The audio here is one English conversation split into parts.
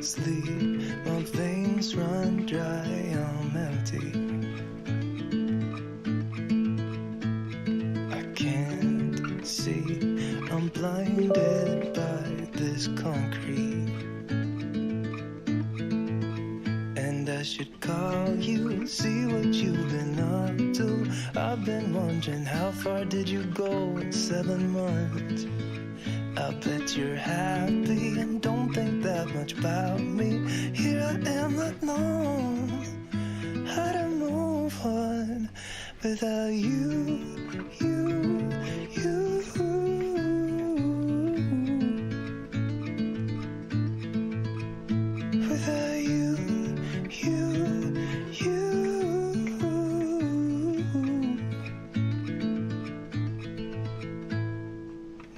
sleep, my veins run dry, I'm empty. I can't see, I'm blinded by this concrete. And I should call you, see what you've been up to. I've been wondering, how far did you go in 7 months? I bet you're happy and don't think that much about me. Here I am, not knowing how to move on without you. Without you.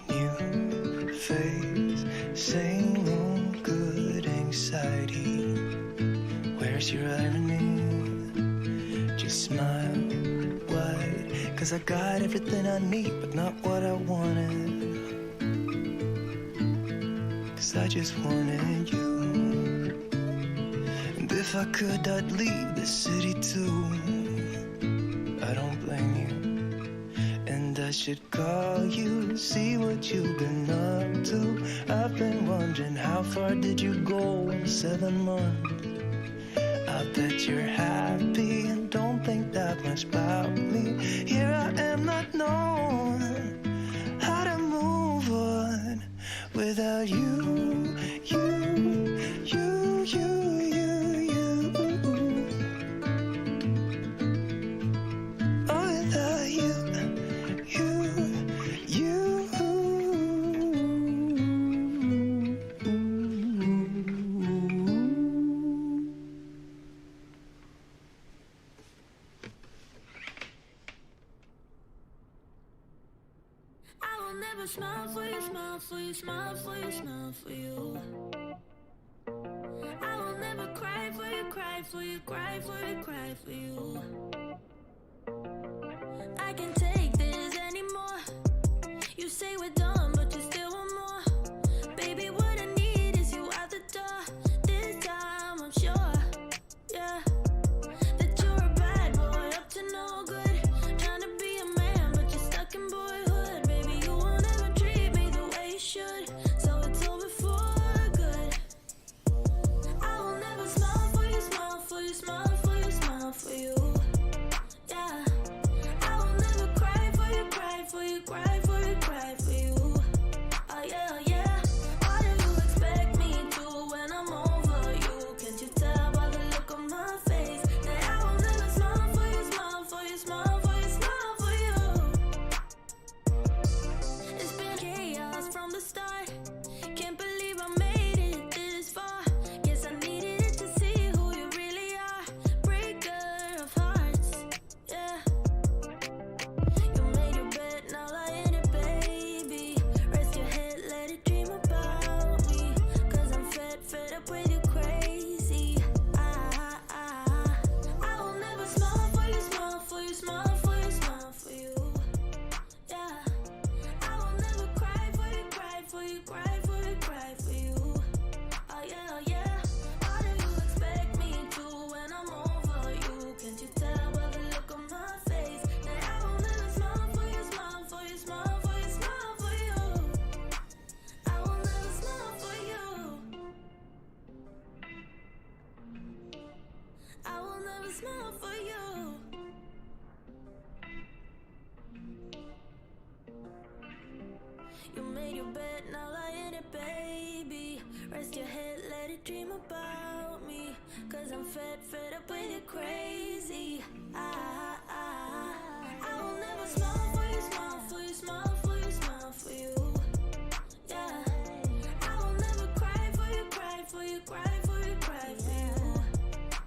New face, same old good anxiety. Where's your irony? Just smile wide, 'cause I got everything I need, but not what I wanted. 'Cause I just wanted you. And if I could, I'd leave the city too. I don't blame you. And I should call you, see what you've been up to. I've been wondering, how far did you go in 7 months? I bet you're happy and don't think that much about me. Here I am, not knowing how to move on without you. Oh, without you. Smile for you, smile for you, smile for you, smile for you. I will never cry for you, cry for you, cry for you, cry for you. I can't take this anymore. You say we're done, but you still want more. Baby, what I need is you out the door. This time I'm sure, yeah, that you're a bad boy, up to no good. Trying to be a man, but you're stuck in boyhood. Baby, you won't ever treat me the way you should, so it's over for good. I will never smile for you, smile for you, smile for you, smile for you. Yeah, I will never cry for you, cry for you, cry for you, cry for you. Oh yeah, oh yeah. What do you expect me to when I'm over you? Can't you tell by the look on my face that I will never smile for you, smile for you, smile for you, smile for you? It's been chaos from the start. Can't believe I made it this far. Guess I needed it to see who you really are. Breaker of hearts, yeah. You made your bed, now lie in it, baby. Rest your head, let it dream about me. 'Cause I'm fed up with you crazy. I will never smile for you, smile for you, smile for you, smile for you. Yeah, I will never cry for you, cry for you, cry for you, cry for you. Oh yeah, oh yeah. How do you expect me to when I'm over you? Can't you tell by the look on my face that I will never smile for you, smile for you, smile for you, smile for you? I will never smile for you. I will never smile for you. You made your bed, now lie in it, baby. Rest your head, let it dream about me. 'Cause I'm fed up with you crazy. I will never smile for you, smile for you, smile for you, smile for you. Yeah, I will never cry for you, cry for you, cry for you, cry for you.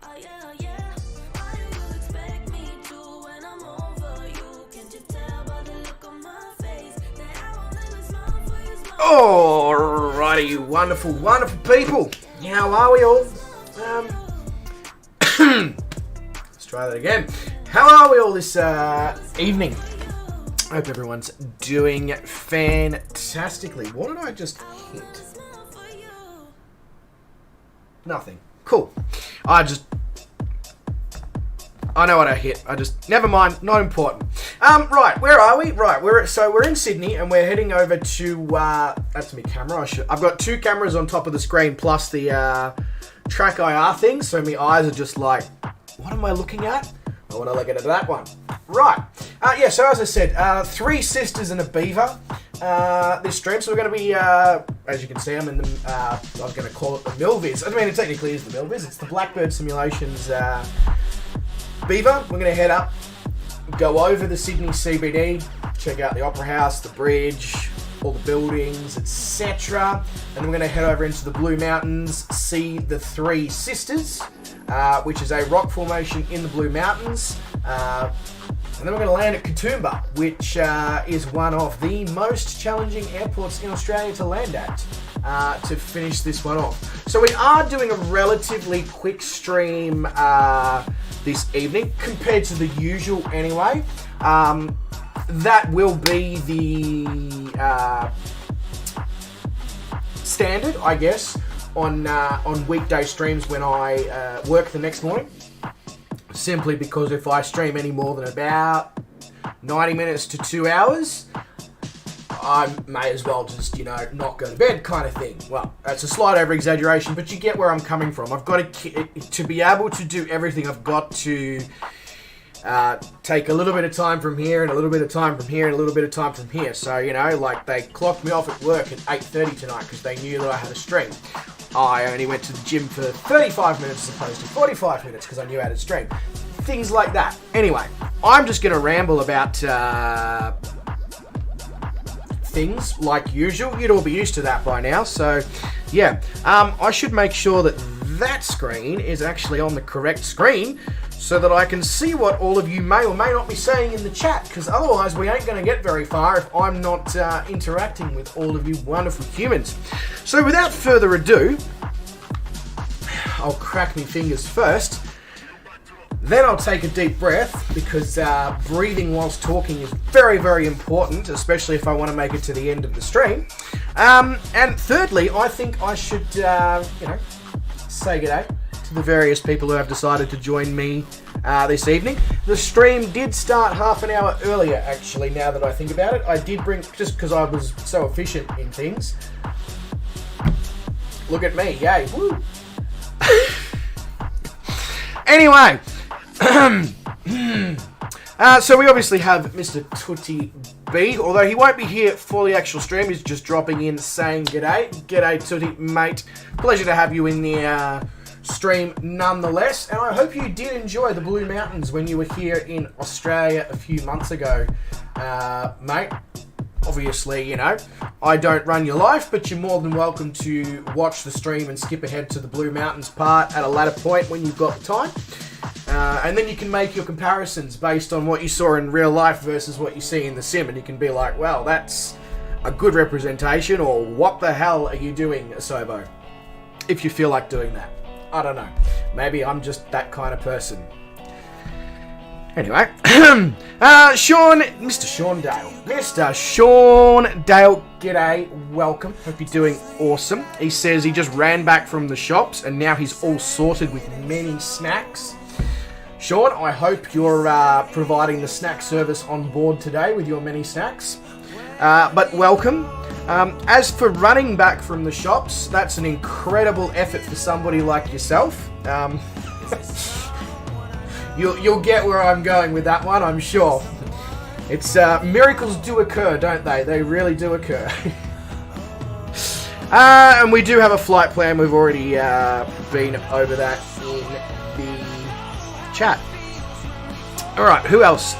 Oh yeah, oh yeah. What do you expect me to when I'm over you? Can't you tell by the look on my face that I will never smile for you, smile Alrighty, you wonderful, wonderful people. How are we all? Let's try that again. How are we all this evening? I hope everyone's doing fantastically. What did I just hit? Nothing. Cool. I know what I hit. Never mind. Not important. Right. Where are we? Right. We're in Sydney and we're heading over to. That's my camera. I've got 2 cameras on top of the screen plus the track IR thing. So my eyes are just like, what am I looking at? I want to look at that one. Right. Yeah. So as I said, 3 sisters and a beaver. This stream. So we're going to be, as you can see, I'm in the. I was going to call it the Milviz. I mean, it technically is the Milviz. It's the Blackbird Simulations. Beaver. We're going to head up, go over the Sydney CBD, check out the Opera House, the bridge, all the buildings, etc. And then we're going to head over into the Blue Mountains, see the 3 Sisters, which is a rock formation in the Blue Mountains. And then we're going to land at Katoomba, which is one of the most challenging airports in Australia to land at, to finish this one off. So we are doing a relatively quick stream this evening, compared to the usual anyway. That will be the standard, I guess, on weekday streams when I work the next morning. Simply because if I stream any more than about 90 minutes to 2 hours, I may as well just, not go to bed kind of thing. Well, that's a slight over-exaggeration, but you get where I'm coming from. I've got to be able to do everything, I've got to take a little bit of time from here and a little bit of time from here and a little bit of time from here. So, like they clocked me off at work at 8:30 tonight because they knew that I had a stream. I only went to the gym for 35 minutes as opposed to 45 minutes because I knew I had a stream. Things like that. Anyway, I'm just going to ramble about things like usual. You'd all be used to that by now. So, yeah. I should make sure that screen is actually on the correct screen so that I can see what all of you may or may not be saying in the chat, because otherwise we ain't going to get very far if I'm not interacting with all of you wonderful humans. So without further ado, I'll crack my fingers first, then I'll take a deep breath, because breathing whilst talking is very, very important, especially if I want to make it to the end of the stream. And thirdly, I think I should, say g'day to the various people who have decided to join me this evening. The stream did start half an hour earlier, actually, now that I think about it. I did bring, just because I was so efficient in things. Look at me, yay, woo! Anyway, so we obviously have Mr. Tootie B, although he won't be here for the actual stream. He's just dropping in saying g'day. G'day, Tootie, mate. Pleasure to have you in the stream nonetheless, and I hope you did enjoy the Blue Mountains when you were here in Australia a few months ago, mate. Obviously, I don't run your life, but you're more than welcome to watch the stream and skip ahead to the Blue Mountains part at a later point when you've got the time. And then you can make your comparisons based on what you saw in real life versus what you see in the sim, and you can be like, well, that's a good representation, or what the hell are you doing, Asobo? If you feel like doing that. I don't know. Maybe I'm just that kind of person. Anyway, Mr. Sean Dale, g'day, welcome. Hope you're doing awesome. He says he just ran back from the shops and now he's all sorted with many snacks. Sean, I hope you're providing the snack service on board today with your many snacks. But welcome. As for running back from the shops, that's an incredible effort for somebody like yourself. You'll get where I'm going with that one, I'm sure. It's miracles do occur, don't they? They really do occur. And we do have a flight plan. We've already been over that in the chat. All right, who else?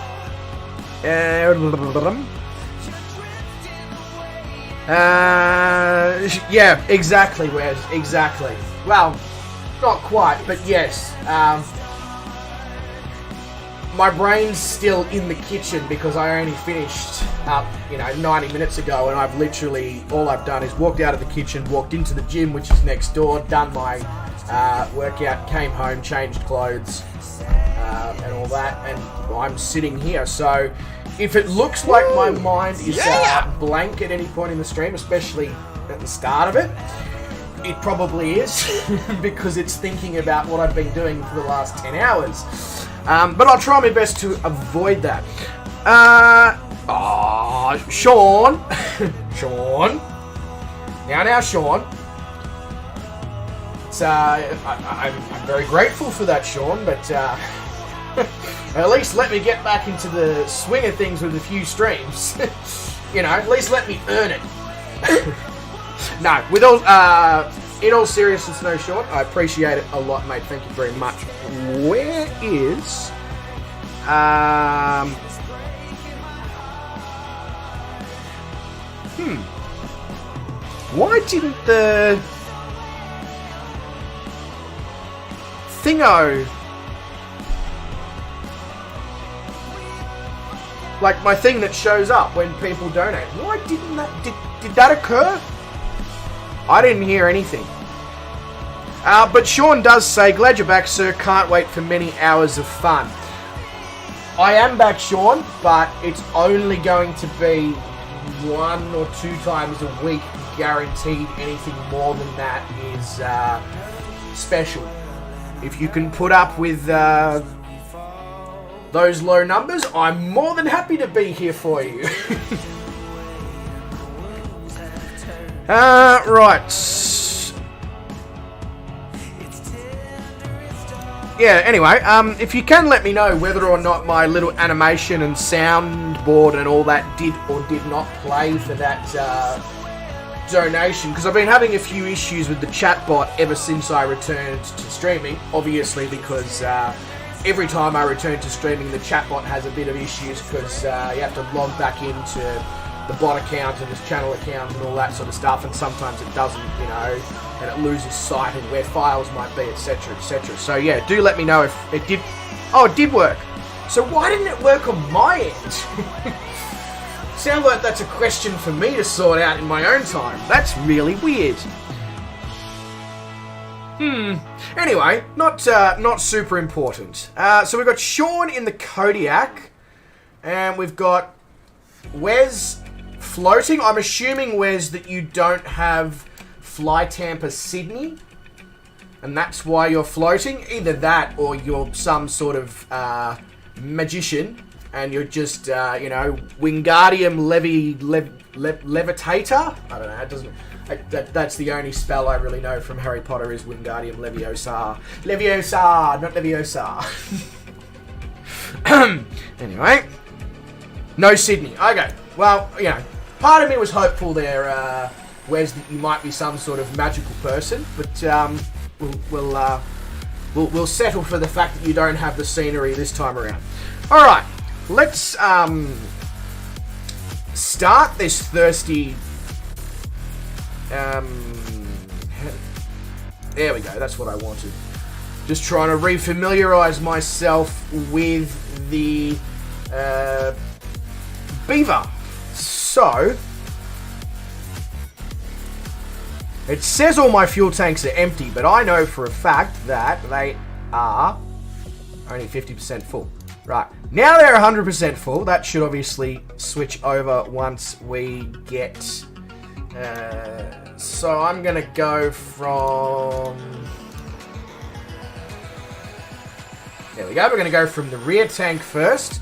Yeah, exactly, Wes. Exactly. Well, not quite, but yes. My brain's still in the kitchen because I only finished up, 90 minutes ago, and I've literally, all I've done is walked out of the kitchen, walked into the gym, which is next door, done my workout, came home, changed clothes, and all that, and I'm sitting here. So if it looks like my mind is blank at any point in the stream, especially at the start of it, It probably is, because it's thinking about what I've been doing for the last 10 hours. But I'll try my best to avoid that. Sean. Sean. Now, Sean. It's, I'm very grateful for that, Sean, but at least let me get back into the swing of things with a few streams. You know, at least let me earn it. No, with all, in all seriousness, no, Sean, I appreciate it a lot, mate. Thank you very much. Where is... Why didn't the... thingo... like my thing that shows up when people donate. Why didn't that... Did that occur? I didn't hear anything. But Sean does say, glad you're back, sir. Can't wait for many hours of fun. I am back, Sean, but it's only going to be 1 or 2 times a week, guaranteed. Anything more than that is special. If you can put up with those low numbers, I'm more than happy to be here for you. Right. Yeah, anyway, if you can let me know whether or not my little animation and soundboard and all that did or did not play for that donation, because I've been having a few issues with the chatbot ever since I returned to streaming, obviously because every time I return to streaming the chatbot has a bit of issues because you have to log back into the bot account and his channel account and all that sort of stuff, and sometimes it doesn't, you know, and it loses sight of where files might be, etc, etc. So yeah, do let me know if it did. Oh, it did work. So why didn't it work on my end? Sounds like that's a question for me to sort out in my own time. That's really weird. Anyway, not super important. So we've got Sean in the Kodiak, and we've got Wes floating. I'm assuming, Wes, that you don't have Fly Tampa Sydney, and that's why you're floating. Either that, or you're some sort of magician, and you're just, you know, Wingardium Levitator. I don't know. It doesn't. That's the only spell I really know from Harry Potter is Wingardium Leviosa. Leviosa, not Leviosa. Anyway, no Sydney. Okay. Well, you know, part of me was hopeful there, Wes, that you might be some sort of magical person, but we'll settle for the fact that you don't have the scenery this time around. All right, let's start this thirsty. There we go. That's what I wanted. Just trying to refamiliarize myself with the Beaver. So, it says all my fuel tanks are empty, but I know for a fact that they are only 50% full. Right, now they're 100% full. That should obviously switch over once we get... so I'm going to go from... There we go. We're going to go from the rear tank first.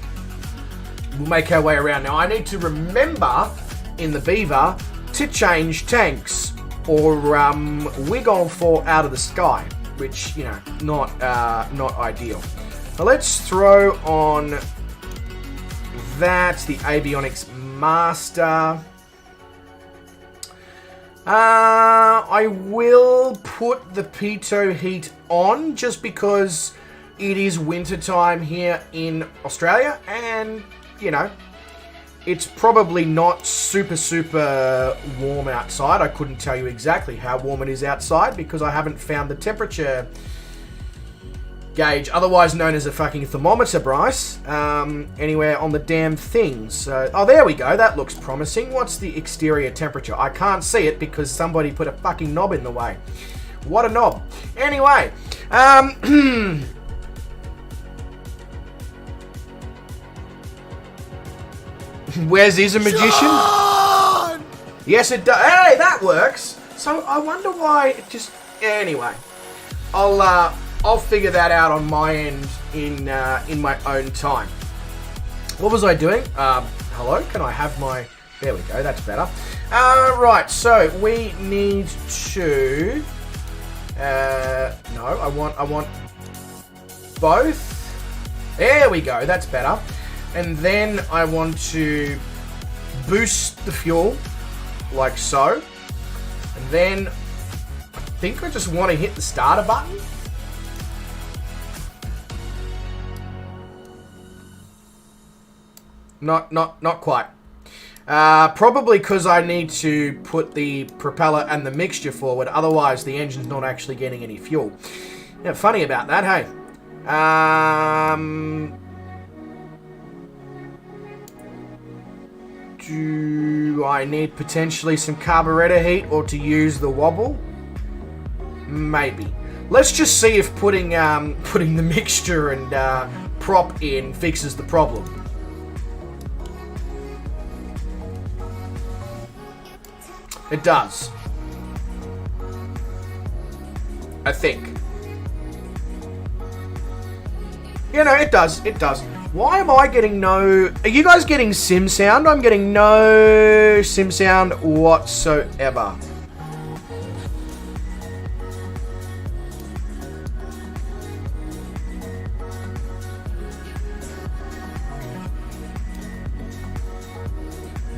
We'll make our way around. Now, I need to remember in the Beaver to change tanks, or we're going to fall out of the sky, which, you know, not ideal. Now, let's throw on that, the avionics master. I will put the pitot heat on just because it is winter time here in Australia, and you know, it's probably not super warm outside. I couldn't tell you exactly how warm it is outside because I haven't found the temperature gauge, otherwise known as a fucking thermometer, Bryce, anywhere on the damn thing. So, oh, there we go. That looks promising. What's the exterior temperature? I can't see it because somebody put a fucking knob in the way. What a knob. Anyway, Wes is a magician. Sean! Yes, it does. Hey, that works. So I wonder why it just... Anyway, I'll figure that out on my end in my own time. What was I doing? Hello, can I have my... There we go, that's better. Right, so we need to... no, I want both. There we go, that's better. And then I want to boost the fuel, like so. And then I think I just want to hit the starter button. Not quite. Probably because I need to put the propeller and the mixture forward, otherwise the engine's not actually getting any fuel. Yeah, funny about that, hey? Do I need potentially some carburetor heat or to use the wobble? Maybe. Let's just see if putting the mixture and prop in fixes the problem. It does. I think. Yeah, no, it does. It does. Why am I getting no... Are you guys getting sim sound? I'm getting no sim sound whatsoever.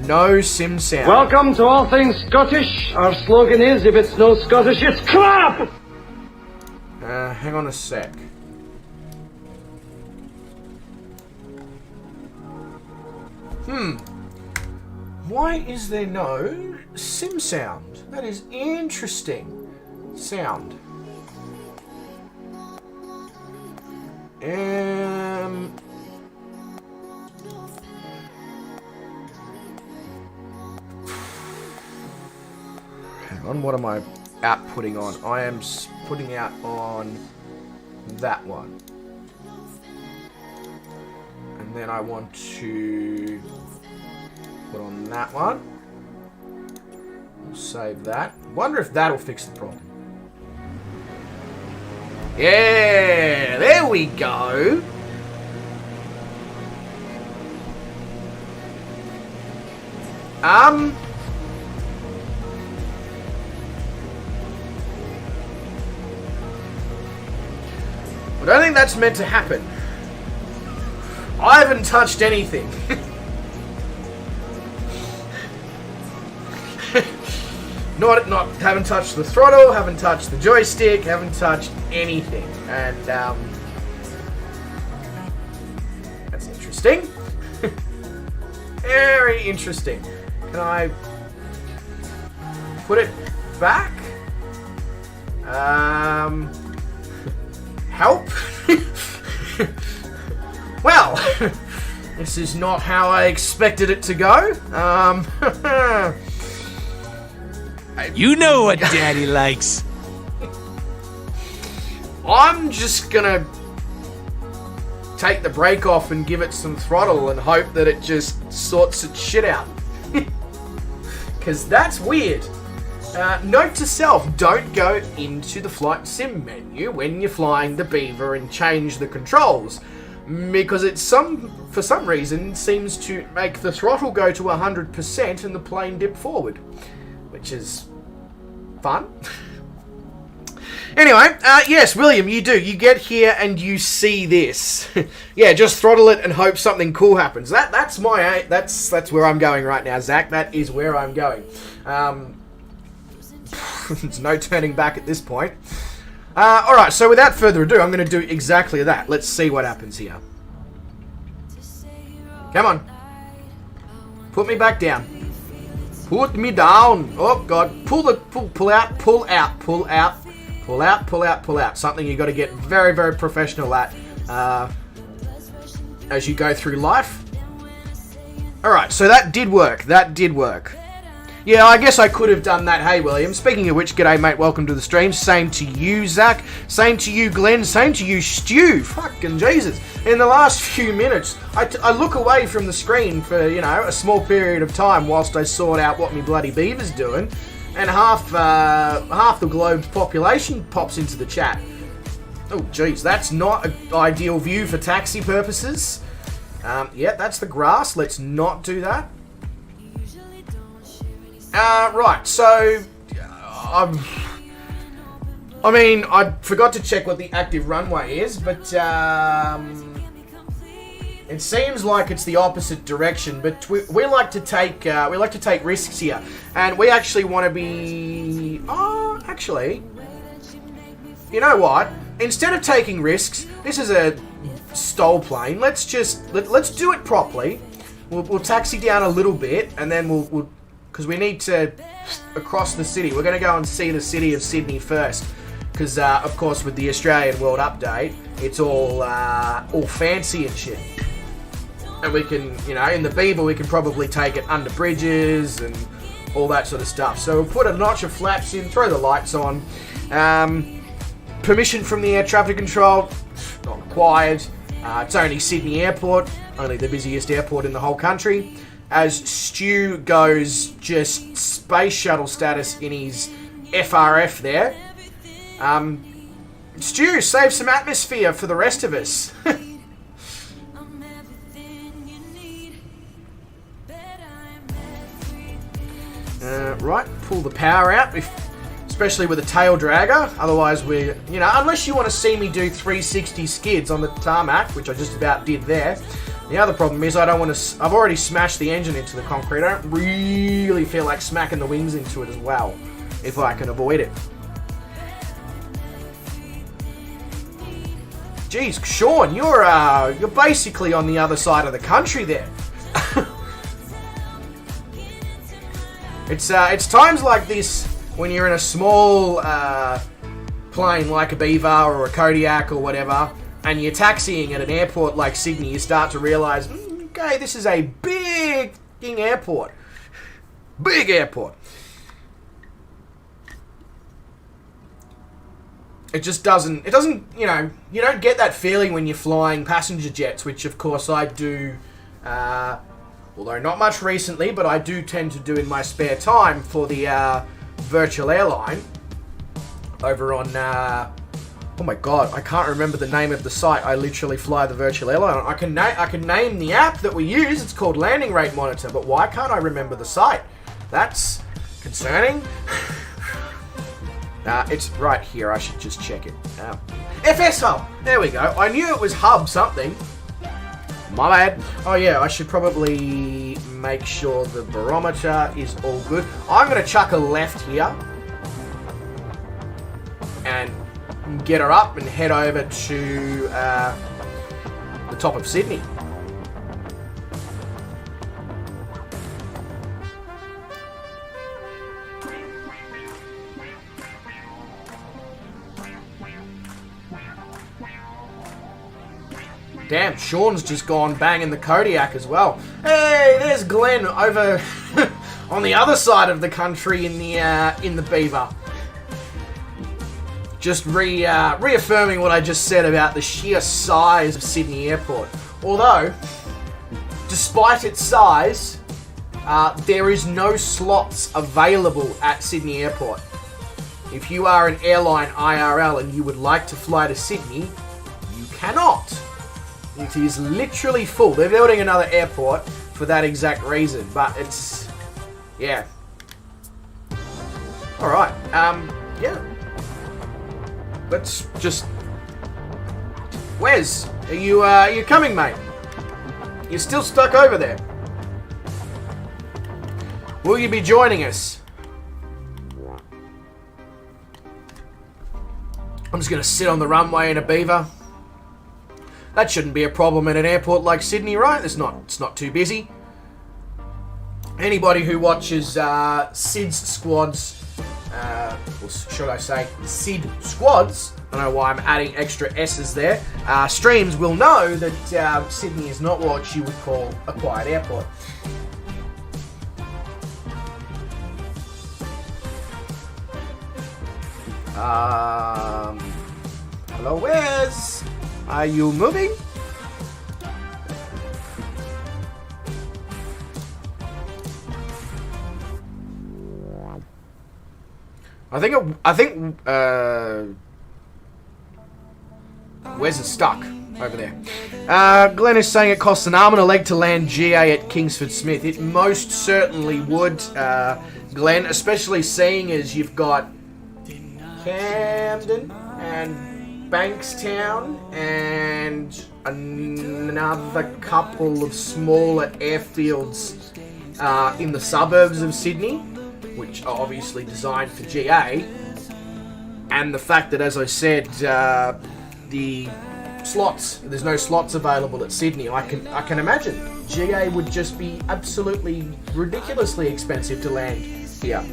No sim sound. Welcome to All Things Scottish. Our slogan is, if it's no Scottish, it's crap! Hang on a sec. Why is there no sim sound? That is interesting. Sound. Hang on, what am I outputting on? I am putting out on that one. And then I want to put on that one. We'll save that. Wonder if that'll fix the problem. Yeah, there we go. I don't think that's meant to happen. I haven't touched anything. Haven't touched the throttle, haven't touched the joystick, haven't touched anything. And that's interesting. Very interesting. Can I put it back? Help? Well, this is not how I expected it to go. You know what Daddy likes. I'm just gonna take the brake off and give it some throttle and hope that it just sorts its shit out. Because that's weird. Note to self, don't go into the flight sim menu when you're flying the Beaver and change the controls. Because for some reason, seems to make the throttle go to 100% and the plane dip forward. Which is fun. Anyway, yes, William, you do. You get here and you see this. Yeah, just throttle it and hope something cool happens. That's where I'm going right now, Zach. That is where I'm going. There's no turning back at this point. Alright, so without further ado, I'm going to do exactly that. Let's see what happens here. Come on. Put me back down. Put me down. Oh, God. Pull out, pull out, pull out. Pull out, pull out, pull out. Something you got to get very, very professional at as you go through life. Alright, so that did work. That did work. Yeah, I guess I could have done that. Hey, William. Speaking of which, g'day, mate. Welcome to the stream. Same to you, Zach. Same to you, Glenn. Same to you, Stu. Fucking Jesus. In the last few minutes, I look away from the screen for, a small period of time whilst I sort out what me bloody Beaver's doing. and half the globe's population pops into the chat. Oh, geez, that's not an ideal view for taxi purposes. Yeah, that's the grass. Let's not do that. Right, so... I mean, I forgot to check what the active runway is, but it seems like it's the opposite direction. But we like to take risks here, and we actually want to be. Oh, actually, you know what? Instead of taking risks, this is a stole plane. Let's do it properly. We'll taxi down a little bit, and then we'll because we need to across the city. We're going to go and see the city of Sydney first. Because, of course, with the Australian World Update, it's all fancy and shit. And we can, you know, in the Beaver, we can probably take it under bridges and all that sort of stuff. So we'll put a notch of flaps in, throw the lights on. Permission from the air traffic control, not required. It's only Sydney Airport, only the busiest airport in the whole country. As Stu goes just space shuttle status in his FRF there. Stu, save some atmosphere for the rest of us. Right, pull the power out, especially with a tail dragger. Otherwise, unless you want to see me do 360 skids on the tarmac, which I just about did there. The other problem is I don't want to. I've already smashed the engine into the concrete. I don't really feel like smacking the wings into it as well, if I can avoid it. Jeez, Sean, you're basically on the other side of the country there. It's times like this when you're in a small plane like a Beaver or a Kodiak or whatever, and you're taxiing at an airport like Sydney, you start to realise, okay, this is a big airport. Big airport. It doesn't, you know, you don't get that feeling when you're flying passenger jets, which of course I do, although not much recently, but I do tend to do in my spare time for the virtual airline over on, oh my god, I can't remember the name of the site. I literally fly the virtual airline. I can name the app that we use. It's called Landing Rate Monitor, but why can't I remember the site? That's concerning. It's right here. I should just check it. FS Hub. There we go. I knew it was Hub something. My bad. Oh yeah, I should probably make sure the barometer is all good. I'm going to chuck a left here. And get her up and head over to the top of Sydney. Damn, Sean's just gone banging the Kodiak as well. Hey, there's Glenn over on the other side of the country in the Beaver. Just reaffirming what I just said about the sheer size of Sydney Airport. Although, despite its size, there is no slots available at Sydney Airport. If you are an airline IRL and you would like to fly to Sydney, you cannot. It is literally full. They're building another airport for that exact reason, but it's, yeah. Alright, yeah. Let's just... Wes, are you coming, mate? You're still stuck over there. Will you be joining us? I'm just going to sit on the runway in a Beaver. That shouldn't be a problem at an airport like Sydney, right? It's not too busy. Anybody who watches Sid's squads, or should I say Sid squads, I don't know why I'm adding extra S's there, streams will know that Sydney is not what you would call a quiet airport. Hello, Wes? Are you moving? I think Wes is stuck over there. Glenn is saying it costs an arm and a leg to land GA at Kingsford Smith. It most certainly would, Glenn, especially seeing as you've got Camden and Bankstown and another couple of smaller airfields in the suburbs of Sydney, which are obviously designed for GA, and the fact that, as I said, the slots, there's no slots available at Sydney. I can imagine GA would just be absolutely ridiculously expensive to land here.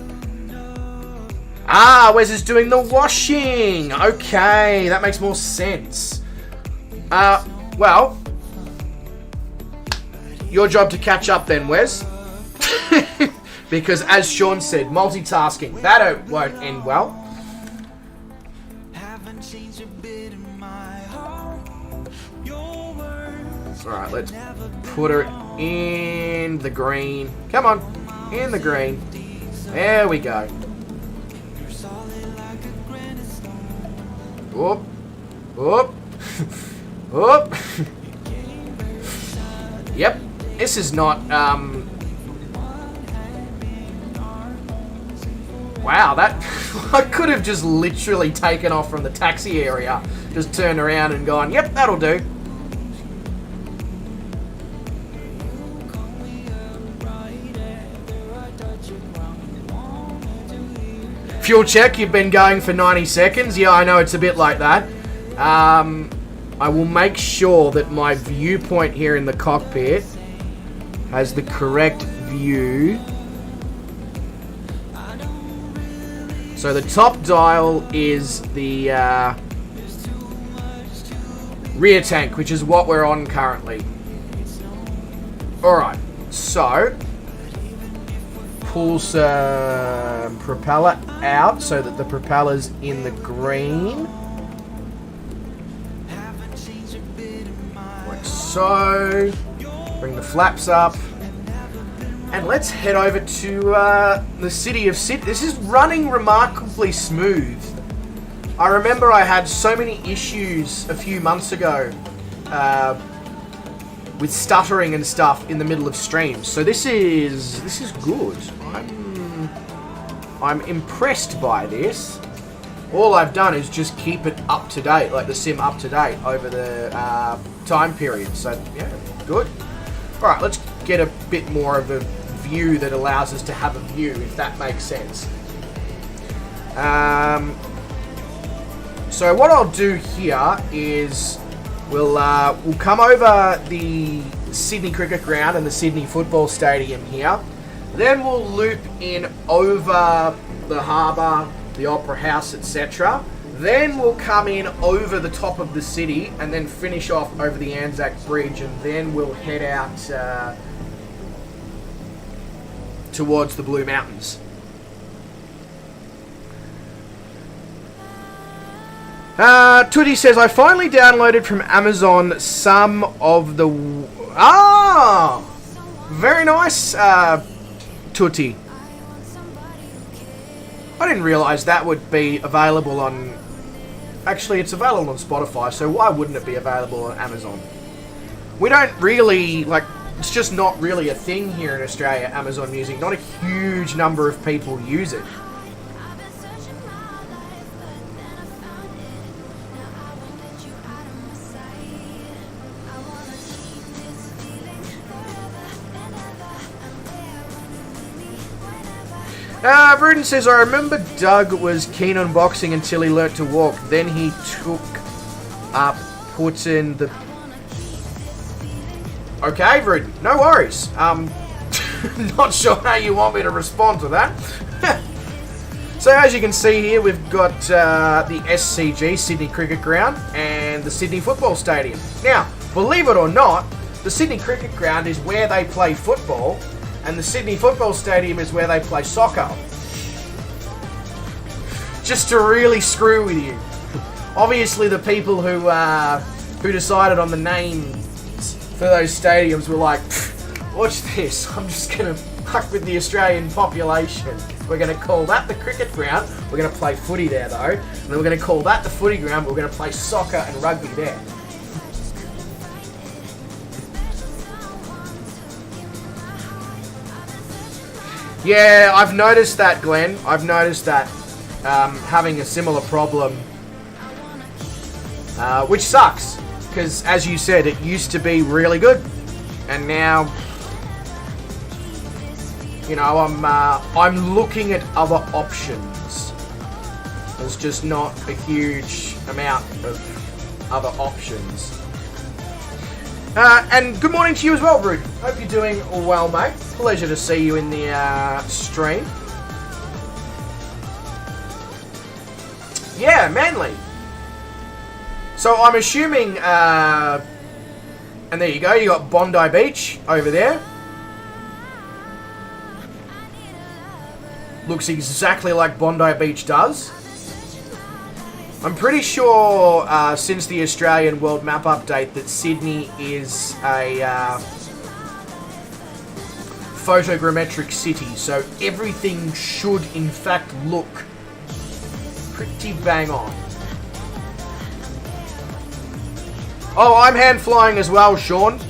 Wes is doing the washing. Okay, that makes more sense. Well, your job to catch up then, Wes. Because, as Sean said, multitasking, that won't end well. Alright, let's put her in the green. Come on, in the green. There we go. Whoop. Whoop. Whoop. Yep, this is not, wow, that... I could have just literally taken off from the taxi area, just turned around and gone, yep, that'll do. Fuel check, you've been going for 90 seconds. Yeah, I know, it's a bit like that. I will make sure that my viewpoint here in the cockpit has the correct view. So the top dial is the rear tank, which is what we're on currently. Alright, so pull some propeller out so that the propeller's in the green. Like so. Bring the flaps up. And let's head over to the city of Sydney. This is running remarkably smooth. I remember I had so many issues a few months ago with stuttering and stuff in the middle of streams. So this is good. I'm impressed by this. All I've done is just keep it up to date, like the sim up to date over the time period. So yeah, good. All right, let's get a bit more of a view that allows us to have a view, if that makes sense. So what I'll do here is we'll come over the Sydney Cricket Ground and the Sydney Football Stadium here. Then we'll loop in over the harbour, the Opera House, etc. Then we'll come in over the top of the city and then finish off over the Anzac Bridge, and then we'll head out towards the Blue Mountains. Tootie says, I finally downloaded from Amazon some of the... Very nice, Tootie. I didn't realise that would be available on... Actually, it's available on Spotify, so why wouldn't it be available on Amazon? We don't really, like... It's just not really a thing here in Australia, Amazon Music. Not a huge number of people use it. Bruden says, I remember Doug was keen on boxing until he learnt to walk. Then he took up putting the... Okay, Bruden, no worries. Not sure how you want me to respond to that. So as you can see here, we've got the SCG, Sydney Cricket Ground, and the Sydney Football Stadium. Now, believe it or not, the Sydney Cricket Ground is where they play football, and the Sydney Football Stadium is where they play soccer. Just to really screw with you. Obviously, the people who decided on the names for those stadiums were like, watch this, I'm just gonna luck with the Australian population. We're going to call that the cricket ground. We're going to play footy there though. And then we're going to call that the footy ground. We're going to play soccer and rugby there. Yeah, I've noticed that, Glenn. I've noticed that. Having a similar problem. Which sucks. Because, as you said, it used to be really good. And now, you know, I'm looking at other options. There's just not a huge amount of other options. And good morning to you as well, Rude. Hope you're doing well, mate. Pleasure to see you in the stream. Yeah, Manly. So I'm assuming, and there you go, you got Bondi Beach over there. Looks exactly like Bondi Beach does. I'm pretty sure since the Australian World Map update that Sydney is a photogrammetric city, so everything should in fact look pretty bang on. Oh, I'm hand flying as well, Sean.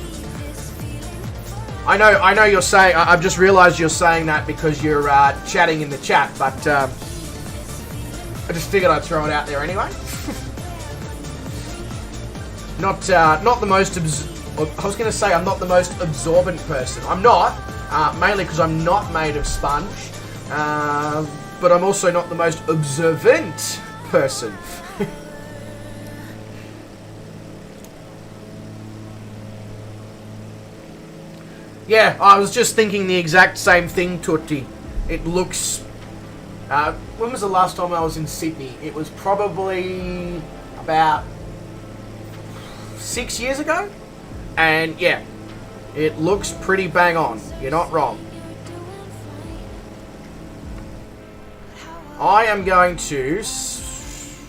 I know you're saying, I've just realised you're saying that because you're chatting in the chat, but I just figured I'd throw it out there anyway. Not the most, I was going to say I'm not the most absorbent person. I'm not, mainly because I'm not made of sponge, but I'm also not the most observant person. Yeah, I was just thinking the exact same thing, Tutti. It looks... when was the last time I was in Sydney? It was probably about 6 years ago. And yeah, it looks pretty bang on. You're not wrong. I am going to... just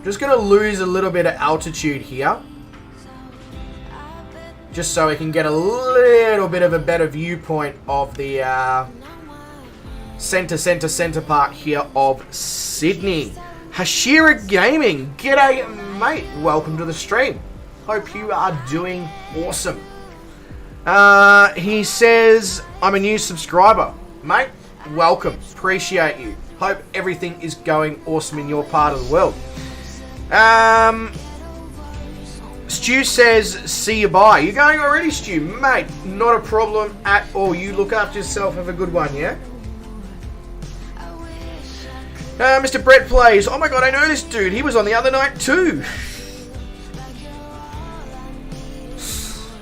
going to lose a little bit of altitude here. Just so we can get a little bit of a better viewpoint of the centre part here of Sydney. Hashira Gaming, g'day mate, welcome to the stream. Hope you are doing awesome. He says, I'm a new subscriber. Mate, welcome, appreciate you. Hope everything is going awesome in your part of the world. Stu says, see you bye. You going already, Stu? Mate, not a problem at all. You look after yourself. Have a good one, yeah? Mr. Brett plays. Oh my god, I know this dude. He was on the other night too.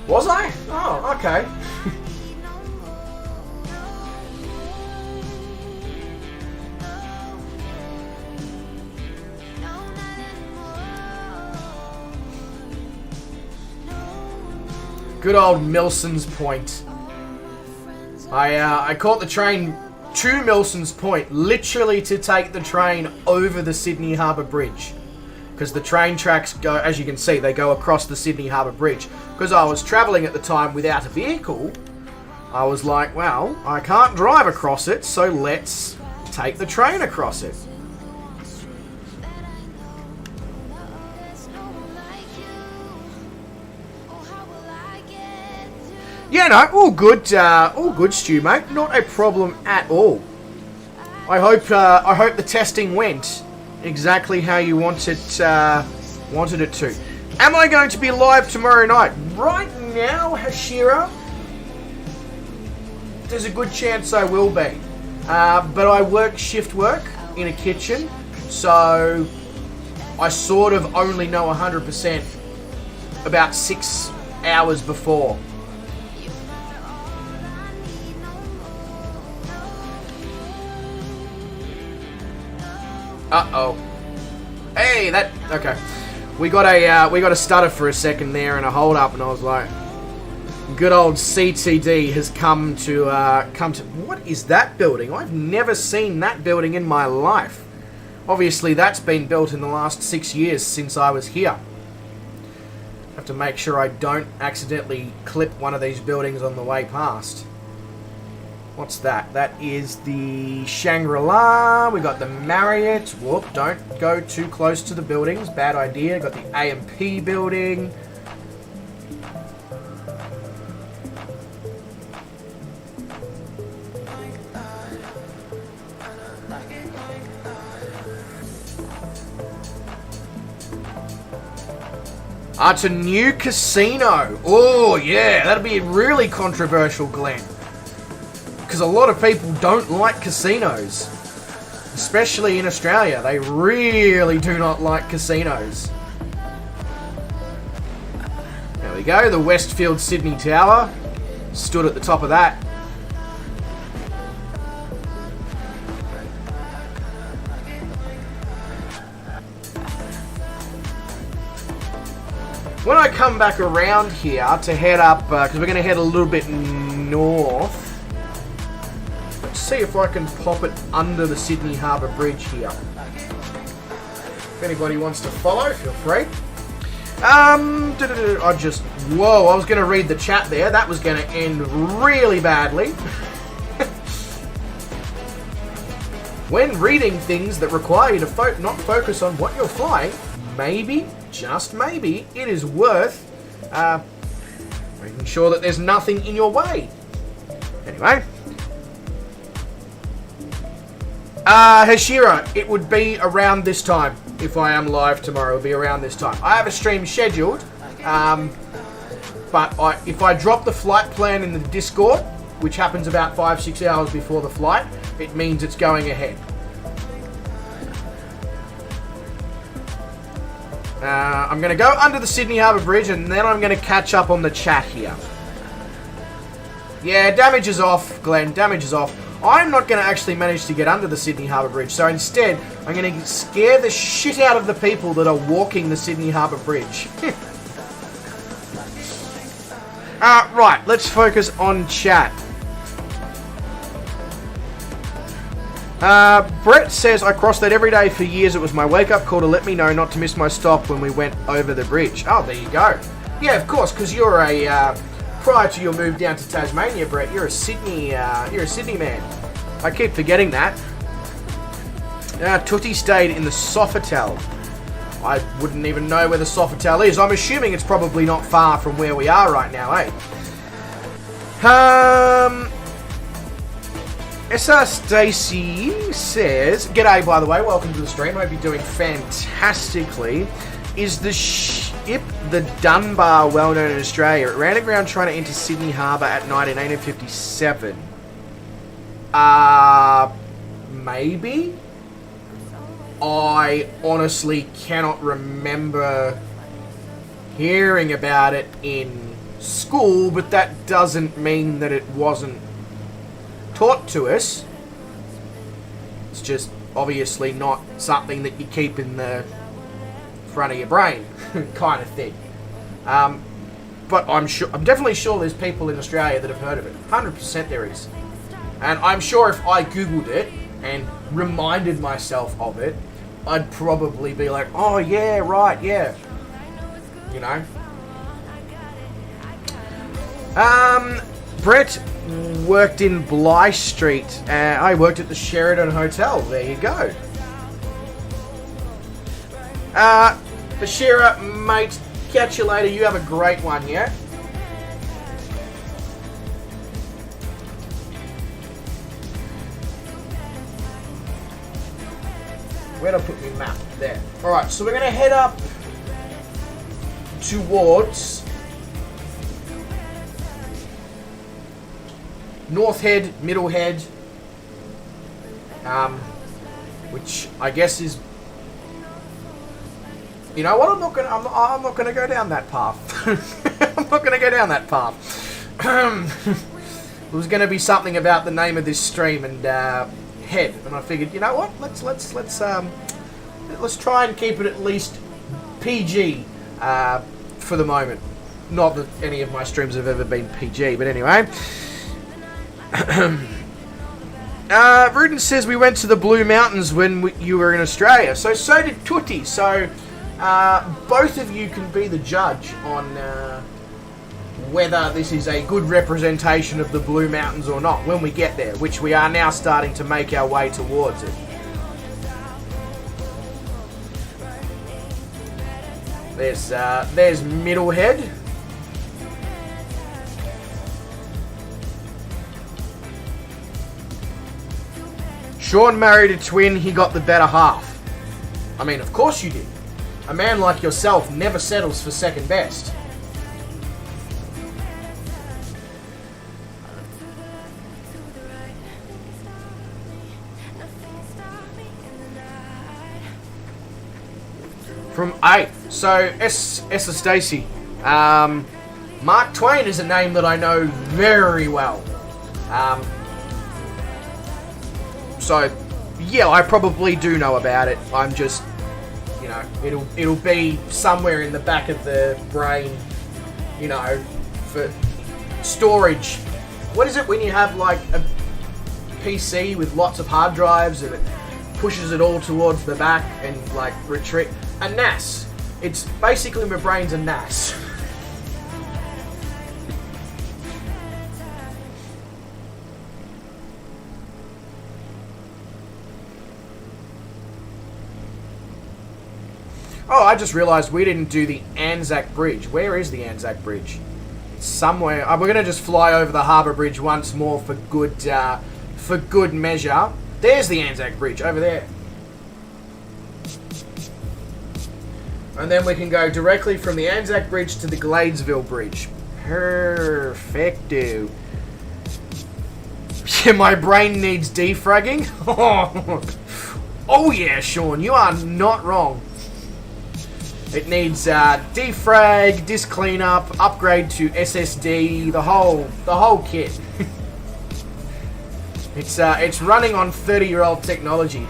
Was I? Oh, okay. Good old Milson's Point. I caught the train to Milson's Point, literally to take the train over the Sydney Harbour Bridge. Because the train tracks go, as you can see, they go across the Sydney Harbour Bridge. Because I was travelling at the time without a vehicle, I was like, well, I can't drive across it, so let's take the train across it. Yeah, no, all good, Stu, mate. Not a problem at all. I hope the testing went exactly how you wanted it to. Am I going to be live tomorrow night? Right now, Hashira, there's a good chance I will be. But I work shift work in a kitchen, so I sort of only know 100% about 6 hours before. Uh-oh. Hey, okay. We got a stutter for a second there and a hold up, and I was like, good old CTD has come to what is that building? I've never seen that building in my life. Obviously that's been built in the last 6 years since I was here. Have to make sure I don't accidentally clip one of these buildings on the way past. What's that? That is the Shangri-La. We got the Marriott. Whoop, don't go too close to the buildings. Bad idea. Got the AMP building. Ah, it's a new casino. Oh, yeah, that'll be really controversial, Glenn. Because a lot of people don't like casinos. Especially in Australia. They really do not like casinos. There we go, the Westfield Sydney Tower. Stood at the top of that. When I come back around here to head up, because we're going to head a little bit north, let's see if I can pop it under the Sydney Harbour Bridge here. If anybody wants to follow, feel free. I was going to read the chat there. That was going to end really badly. When reading things that require you to not focus on what you're flying, maybe, just maybe, it is worth making sure that there's nothing in your way. Anyway. Hashira, it would be around this time. If I am live tomorrow, it'll be around this time. I have a stream scheduled, but if I drop the flight plan in the Discord, which happens about 5-6 hours before the flight, it means it's going ahead. I'm going to go under the Sydney Harbour Bridge, and then I'm going to catch up on the chat here. Yeah, damage is off, Glenn. Damage is off. I'm not going to actually manage to get under the Sydney Harbour Bridge, so instead, I'm going to scare the shit out of the people that are walking the Sydney Harbour Bridge. Right, let's focus on chat. Brett says, I crossed that every day for years. It was my wake-up call to let me know not to miss my stop when we went over the bridge. Oh, there you go. Yeah, of course, because you're a, prior to your move down to Tasmania, Brett, you're a Sydney man. I keep forgetting that. Tootie stayed in the Sofitel. I wouldn't even know where the Sofitel is. I'm assuming it's probably not far from where we are right now, eh? SR Stacy says, G'day, by the way, welcome to the stream. Hope you're doing fantastically. Is the ship the Dunbar well known in Australia? It ran aground trying to enter Sydney Harbour at night in 1857. Maybe? I honestly cannot remember hearing about it in school, but that doesn't mean that it wasn't taught to us. It's just obviously not something that you keep in the front of your brain kind of thing. But I'm definitely sure there's people in Australia that have heard of it. 100% there is. And I'm sure if I googled it and reminded myself of it, I'd probably be like, oh yeah, right, yeah. You know? Brett worked in Bly Street. I worked at the Sheridan Hotel. There you go. Bashira, mate, catch you later. You have a great one, yeah? Where'd I put my map? There. Alright, so we're going to head up towards North Head, Middle Head, which I guess is, you know what? I'm not gonna go down that path. I'm not gonna go down that path. It was gonna be something about the name of this stream and head, and I figured, you know what? Let's try and keep it at least PG for the moment. Not that any of my streams have ever been PG, but anyway. Rudin says we went to the Blue Mountains when you were in Australia. So did Tootie. So both of you can be the judge on whether this is a good representation of the Blue Mountains or not when we get there, which we are now starting to make our way towards it. There's Middlehead. Sean married a twin, he got the better half. I mean, of course you did. A man like yourself never settles for second best. From 8. So, Esther Stacey. Mark Twain is a name that I know very well. So, yeah, I probably do know about it. I'm just, you know, it'll be somewhere in the back of the brain, you know, for storage. What is it when you have, like, a PC with lots of hard drives and it pushes it all towards the back and, like, retreat? A NAS. It's basically my brain's a NAS. Oh, I just realised we didn't do the Anzac Bridge. Where is the Anzac Bridge? It's somewhere. We're going to just fly over the Harbour Bridge once more for good measure. There's the Anzac Bridge, over there. And then we can go directly from the Anzac Bridge to the Gladesville Bridge. Perfecto. Yeah, my brain needs defragging. Oh yeah, Sean, you are not wrong. It needs defrag, disk cleanup, upgrade to SSD, the whole kit. It's running on 30-year-old technology.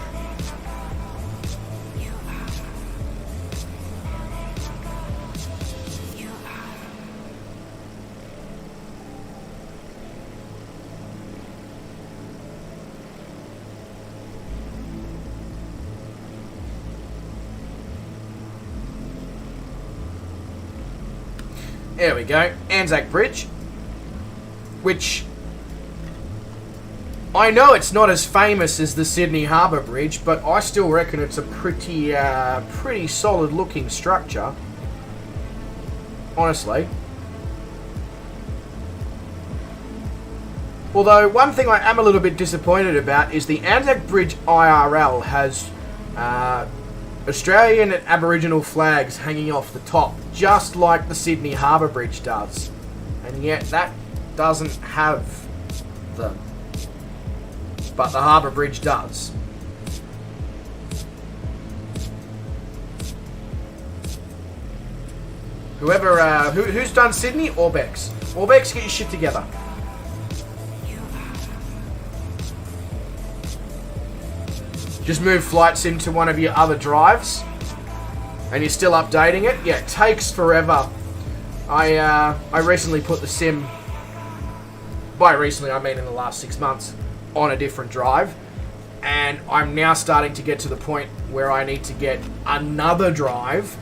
There we go, Anzac Bridge, which I know it's not as famous as the Sydney Harbour Bridge, but I still reckon it's a pretty solid looking structure, honestly. Although one thing I am a little bit disappointed about is the Anzac Bridge IRL has Australian and Aboriginal flags hanging off the top, just like the Sydney Harbour Bridge does. And yet that doesn't have them. But the Harbour Bridge does. Who's done Sydney? Orbex. Orbex, get your shit together. Just move flight sim to one of your other drives, and you're still updating it. Yeah, it takes forever. I recently put the sim, by recently I mean in the last 6 months, on a different drive, and I'm now starting to get to the point where I need to get another drive.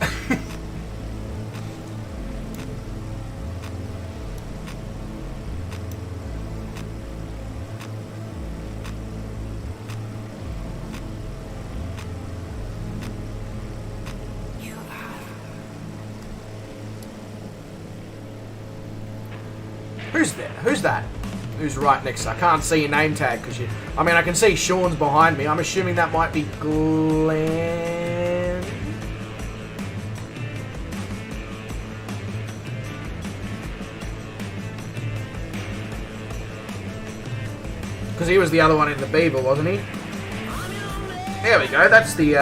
Who's there? Who's that? Who's right next to? I can't see your name tag because you. I mean, I can see Sean's behind me. I'm assuming that might be Glenn. Because he was the other one in the Beaver, wasn't he? There we go. That's the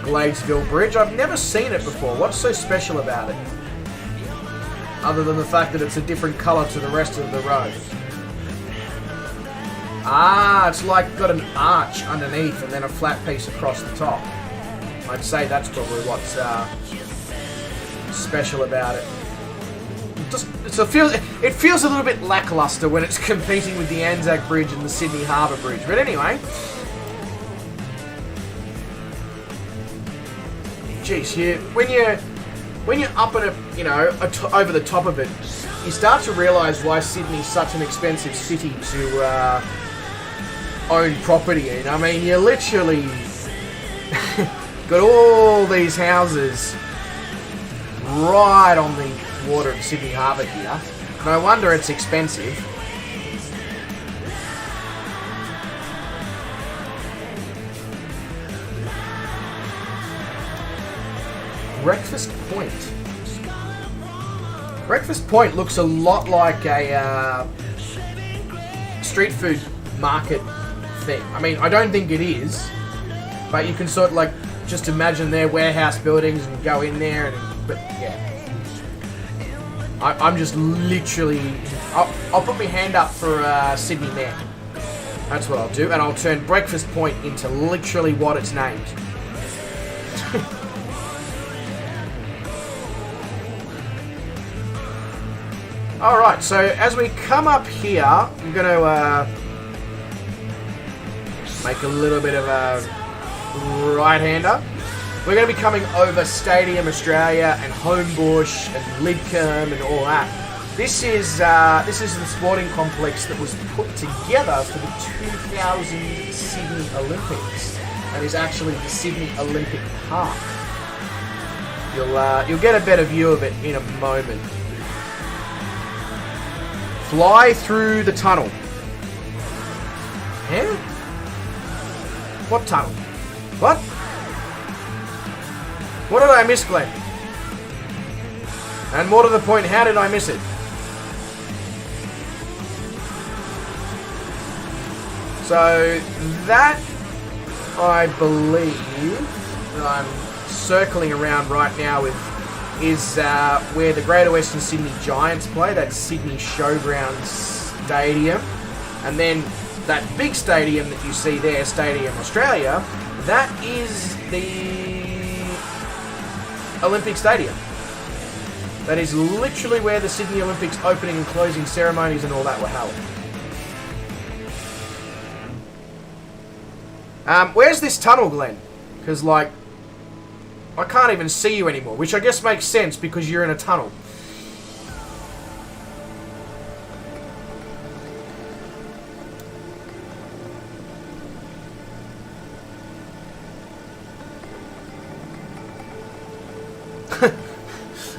Gladesville Bridge. I've never seen it before. What's so special about it? Other than the fact that it's a different colour to the rest of the road. Ah, it's like got an arch underneath and then a flat piece across the top. I'd say that's probably what's special about it. It feels a little bit lackluster when it's competing with the Anzac Bridge and the Sydney Harbour Bridge. But anyway. Jeez, when you're up in a, you know, over the top of it, you start to realise why Sydney's such an expensive city to own property in. I mean, you literally got all these houses right on the water of Sydney Harbour here. No wonder it's expensive. Breakfast Point. Breakfast Point looks a lot like a street food market thing. I mean, I don't think it is, but you can sort of like just imagine their warehouse buildings and go in there and, but yeah. I'm just literally, I'll put my hand up for Sydney Mayor. That's what I'll do, and I'll turn Breakfast Point into literally what it's named. Alright, so as we come up here, I'm going to make a little bit of a right-hander. We're going to be coming over Stadium Australia and Homebush and Lidcombe and all that. This is the sporting complex that was put together for the 2000 Sydney Olympics, and is actually the Sydney Olympic Park. You'll get a better view of it in a moment. Fly through the tunnel. Yeah? What tunnel? What? What did I miss, Glenn? And more to the point, how did I miss it? So, that, I believe, that I'm circling around right now with, is where the Greater Western Sydney Giants play, that Sydney Showgrounds Stadium. And then that big stadium that you see there, Stadium Australia, that is the Olympic Stadium. That is literally where the Sydney Olympics opening and closing ceremonies and all that were held. Where's this tunnel, Glenn? Because, like, I can't even see you anymore, which I guess makes sense because you're in a tunnel.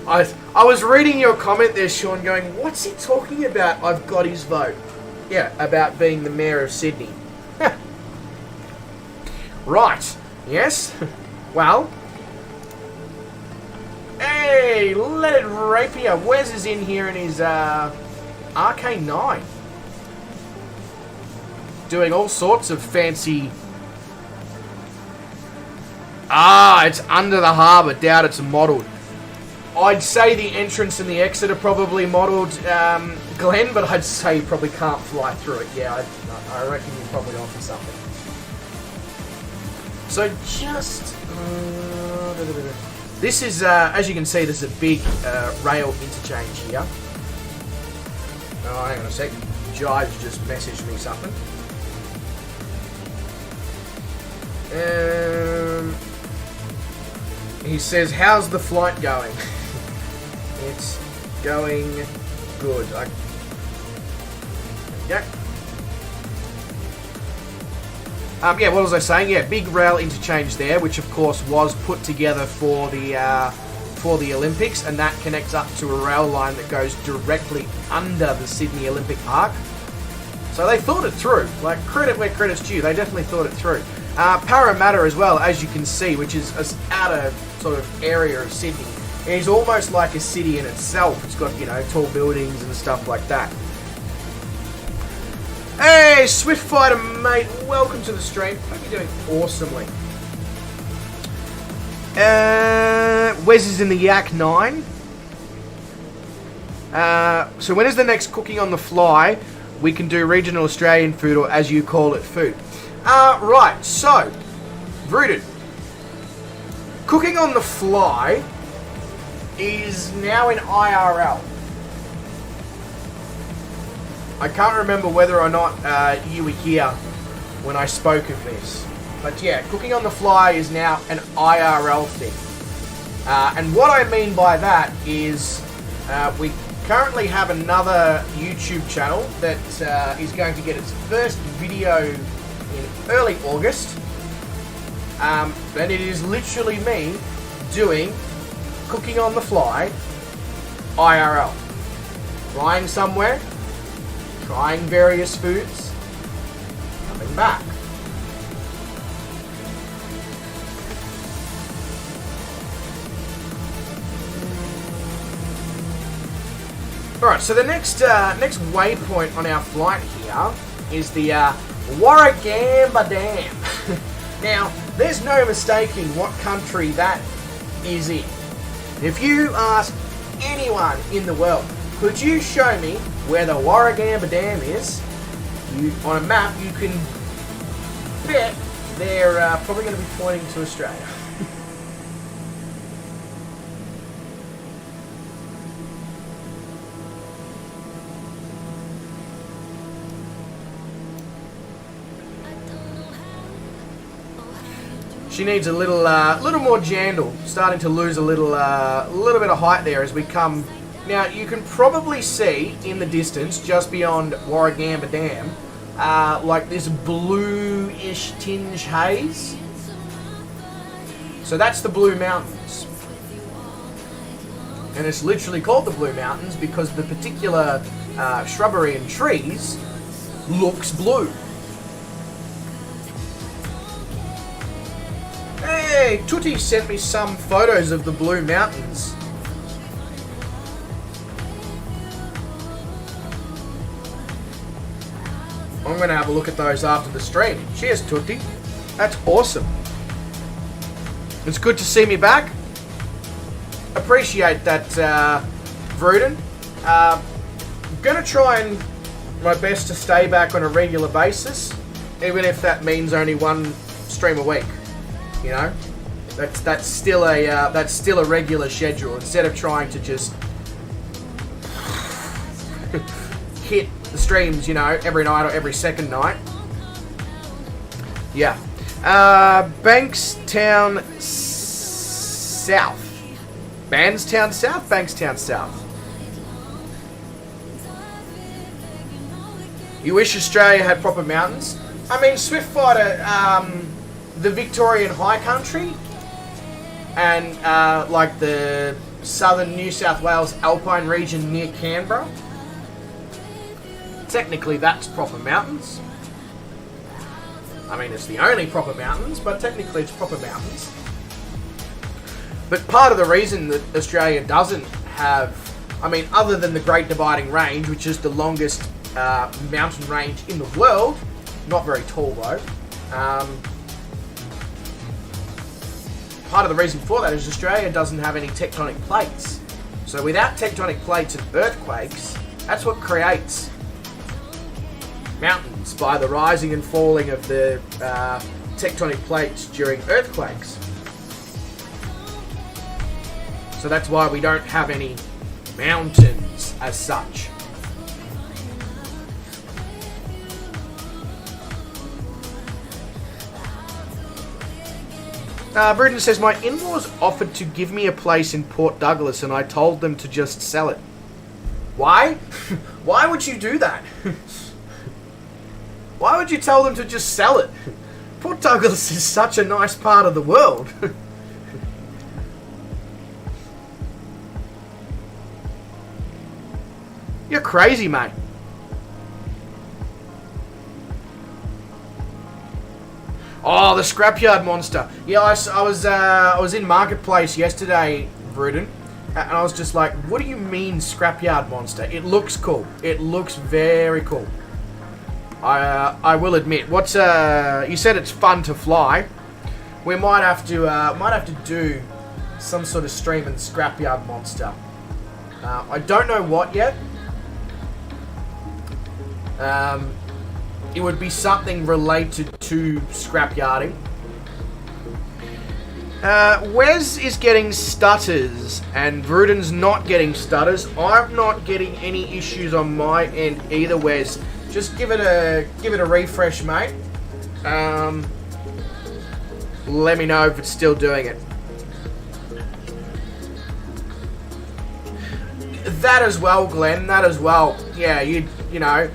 I was reading your comment there, Sean, going, what's he talking about? I've got his vote. Yeah, about being the Mayor of Sydney. Right. Yes. Well. Hey, Leonard Rapier. Wes is in here in his RK9. Doing all sorts of fancy... it's under the harbour. Doubt it's modelled. I'd say the entrance and the exit are probably modelled, Glenn, but I'd say you probably can't fly through it. Yeah, I reckon you're probably onto something. So just... this is, as you can see, this is a big rail interchange here. Oh, hang on a sec. Jives just messaged me something. He says, how's the flight going? It's going good. Yeah. Yeah, what was I saying? Yeah, big rail interchange there, which of course was put together for the Olympics, and that connects up to a rail line that goes directly under the Sydney Olympic Park. So they thought it through. Like, credit where credit's due. They definitely thought it through. Parramatta as well, as you can see, which is an outer sort of area of Sydney. It is almost like a city in itself. It's got, you know, tall buildings and stuff like that. Hey, Swift Fighter, mate. Welcome to the stream. Hope you're doing awesomely. Wes is in the Yak 9. So when is the next cooking on the fly? We can do regional Australian food, or as you call it, food. Right, so, Rooted. Cooking on the fly is now in IRL. I can't remember whether or not you were here when I spoke of this. But yeah, cooking on the fly is now an IRL thing. And what I mean by that is we currently have another YouTube channel that is going to get its first video in early August. And it is literally me doing cooking on the fly IRL. Flying somewhere, trying various foods, coming back. Alright, so the next waypoint on our flight here is the Warragamba Dam. Now, there's no mistaking what country that is in. If you ask anyone in the world, could you show me where the Warragamba Dam is? On a map, you can bet they're probably going to be pointing to Australia. She needs a little more jandle, starting to lose a little bit of height there as we come. Now you can probably see in the distance, just beyond Warragamba Dam, like this bluish tinge haze. So that's the Blue Mountains, and it's literally called the Blue Mountains because the particular shrubbery and trees looks blue. Hey, Tutti sent me some photos of the Blue Mountains. I'm going to have a look at those after the stream. Cheers, Tutti. That's awesome. It's good to see me back. Appreciate that, Vruden. Going to try and my best to stay back on a regular basis, even if that means only one stream a week. You know, that's still a regular schedule instead of trying to just hit the streams, you know, every night or every second night. Yeah. Bankstown South. Bankstown South? Bankstown South. You wish Australia had proper mountains? I mean, Swiftfighter, the Victorian High Country and like the southern New South Wales Alpine region near Canberra. Technically that's proper mountains. I mean, it's the only proper mountains, but technically it's proper mountains. But part of the reason that Australia doesn't have, I mean, other than the Great Dividing Range, which is the longest mountain range in the world, not very tall though, part of the reason for that is Australia doesn't have any tectonic plates. So without tectonic plates and earthquakes, that's what creates mountains, by the rising and falling of the tectonic plates during earthquakes. So that's why we don't have any mountains as such. Bruton says, my in-laws offered to give me a place in Port Douglas and I told them to just sell it. Why? Why would you do that? Why would you tell them to just sell it? Port Douglas is such a nice part of the world. You're crazy, mate. Oh, the scrapyard monster. Yeah, I was in Marketplace yesterday, Vruden, and I was just like, what do you mean scrapyard monster? It looks cool. It looks very cool. I will admit. What's you said it's fun to fly. We might have to do some sort of stream in the scrapyard monster. I don't know what yet. It would be something related to scrapyarding. Wes is getting stutters, and Vruden's not getting stutters. I'm not getting any issues on my end either, Wes. Just give it a refresh, mate. Let me know if it's still doing it. That as well, Glenn. That as well. Yeah, you know,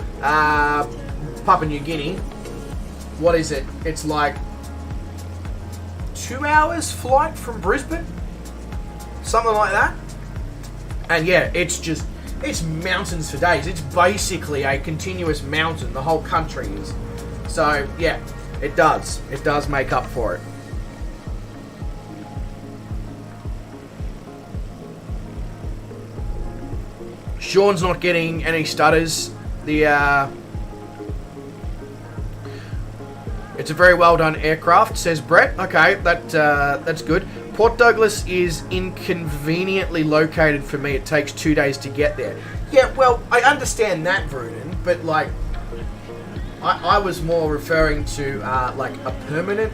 Papua New Guinea. What is it? It's like 2 hours flight from Brisbane, something like that. And yeah, it's mountains for days. It's basically a continuous mountain. The whole country is. So yeah, it does make up for it. Sean's not getting any stutters. It's a very well done aircraft, says Brett. Okay, that's good. Port Douglas is inconveniently located for me. It takes 2 days to get there. Yeah, well, I understand that, Brunin, but like, I was more referring to like a permanent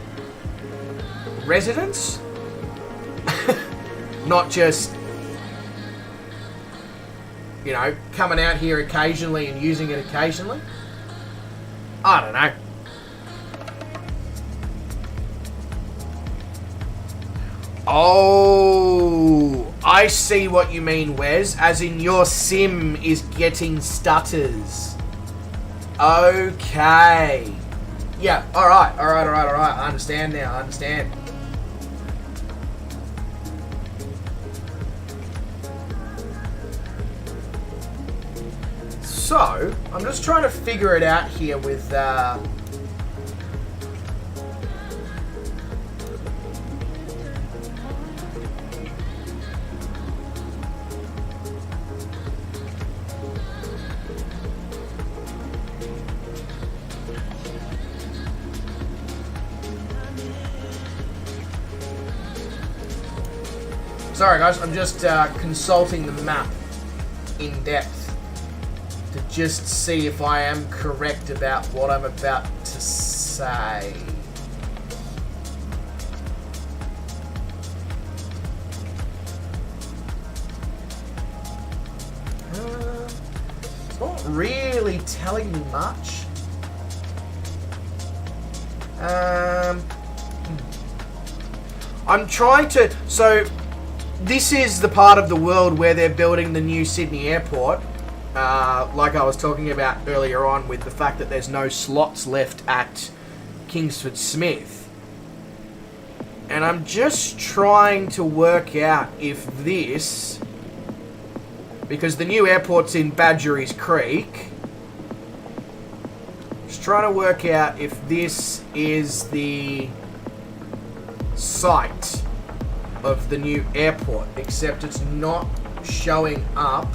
residence, not just, you know, coming out here occasionally and using it occasionally. I don't know. Oh, I see what you mean, Wes. As in your sim is getting stutters. Okay. Yeah, alright. I understand now, I understand. So, I'm just trying to figure it out here with, sorry guys, I'm just consulting the map in depth to just see if I am correct about what I'm about to say. It's not really telling me much. I'm trying to... So, this is the part of the world where they're building the new Sydney airport. Like I was talking about earlier on with the fact that there's no slots left at Kingsford Smith. And I'm just trying to work out if this... Because the new airport's in Badgerys Creek. Just trying to work out if this is the site of the new airport, except it's not showing up.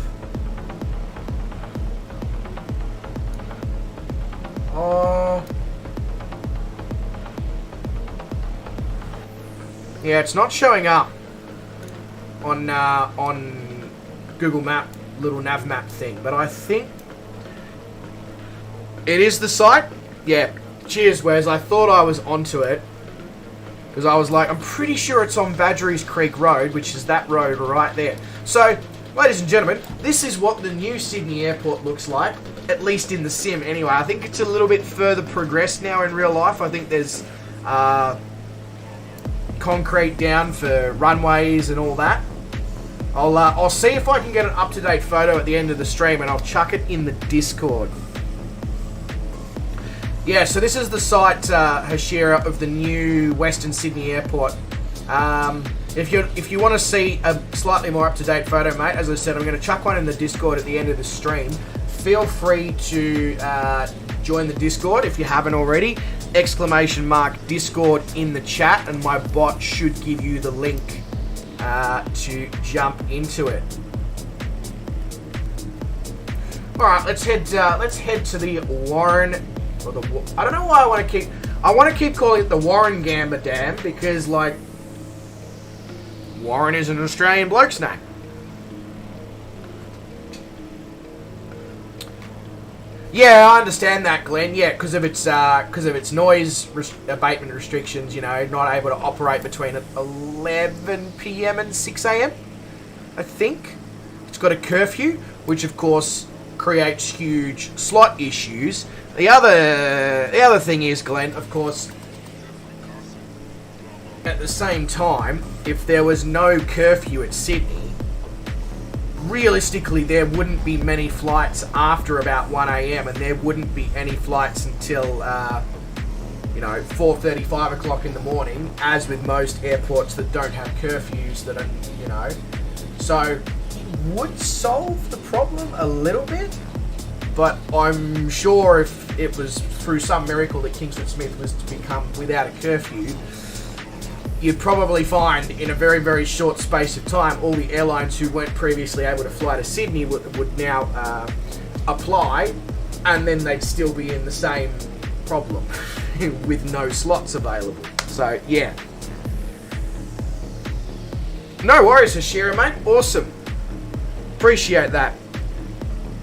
Oh, yeah, it's not showing up on Google Map, little nav map thing, but I think it is the site. Yeah, cheers, Wes. I thought I was onto it. Because I was like, I'm pretty sure it's on Badgerys Creek Road, which is that road right there. So, ladies and gentlemen, this is what the new Sydney airport looks like, at least in the sim anyway. I think it's a little bit further progressed now in real life. I think there's concrete down for runways and all that. I'll see if I can get an up-to-date photo at the end of the stream, and I'll chuck it in the Discord. Yeah, so this is the site, Hashira, of the new Western Sydney Airport. If you want to see a slightly more up-to-date photo, mate, as I said, I'm going to chuck one in the Discord at the end of the stream. Feel free to join the Discord if you haven't already. ! Discord in the chat, and my bot should give you the link to jump into it. All right, let's head to the Warren. I don't know why I want to keep calling it the Warringamba Dam, because like Warren is an Australian bloke's name. Yeah, I understand that, Glenn. Yeah, because of its noise abatement restrictions, you know, not able to operate between 11 p.m. and 6 a.m. I think it's got a curfew, which of course creates huge slot issues. The other thing is, Glenn, of course, at the same time, if there was no curfew at Sydney, realistically, there wouldn't be many flights after about 1 a.m. and there wouldn't be any flights until, 4:30, 5 o'clock in the morning, as with most airports that don't have curfews that are, So, it would solve the problem a little bit, but I'm sure if it was through some miracle that Kingsford Smith was to become without a curfew, you'd probably find in a very, very short space of time all the airlines who weren't previously able to fly to Sydney would now apply, and then they'd still be in the same problem with no slots available. So, yeah. No worries, Hashira, mate. Awesome. Appreciate that.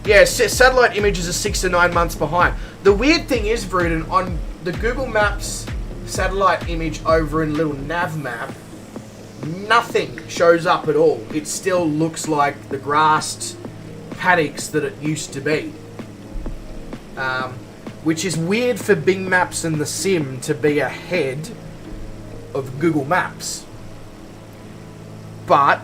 Yeah, satellite images are 6 to 9 months behind. The weird thing is, Vruden, on the Google Maps satellite image over in little nav map, nothing shows up at all. It still looks like the grassed paddocks that it used to be. Which is weird for Bing Maps and the Sim to be ahead of Google Maps. But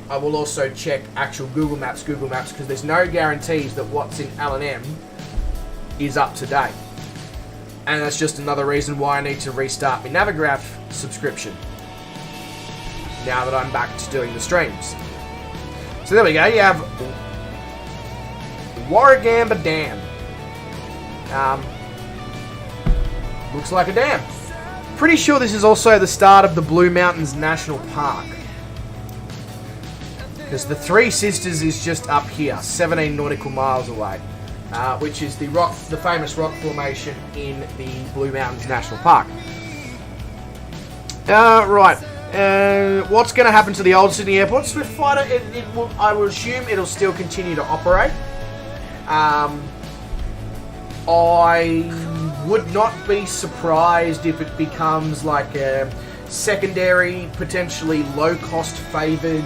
I will also check actual Google Maps, because there's no guarantees that what's in L&M is up to date. And that's just another reason why I need to restart my Navigraph subscription now that I'm back to doing the streams. So there we go, you have Warragamba Dam. Looks like a dam. Pretty sure this is also the start of the Blue Mountains National Park, because the Three Sisters is just up here, 17 nautical miles away, which is the famous rock formation in the Blue Mountains National Park. Right. What's going to happen to the old Sydney Airport? Swift Fighter, I will assume it'll still continue to operate. I would not be surprised if it becomes like a secondary, potentially low-cost favoured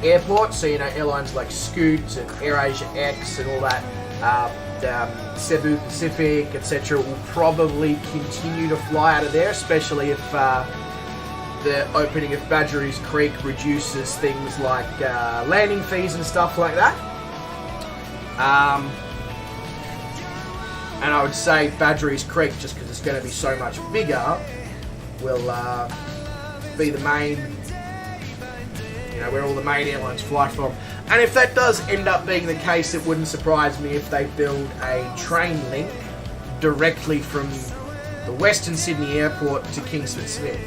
airport. So, airlines like Scoot and AirAsia X and all that, Cebu Pacific, etc. will probably continue to fly out of there, especially if the opening of Badgerys Creek reduces things like landing fees and stuff like that. And I would say Badgerys Creek, just because it's going to be so much bigger, will be the main, where all the main airlines fly from. And if that does end up being the case, it wouldn't surprise me if they build a train link directly from the Western Sydney Airport to Kingsford Smith.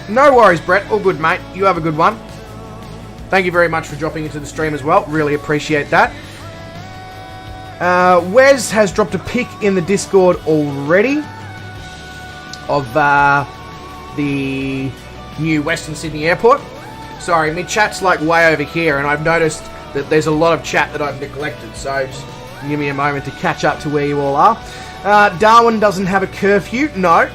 No worries, Brett. All good, mate. You have a good one. Thank you very much for dropping into the stream as well. Really appreciate that. Wes has dropped a pic in the Discord already of the new Western Sydney Airport. Sorry, my chat's like way over here, and I've noticed that there's a lot of chat that I've neglected, so just give me a moment to catch up to where you all are. Darwin doesn't have a curfew, no.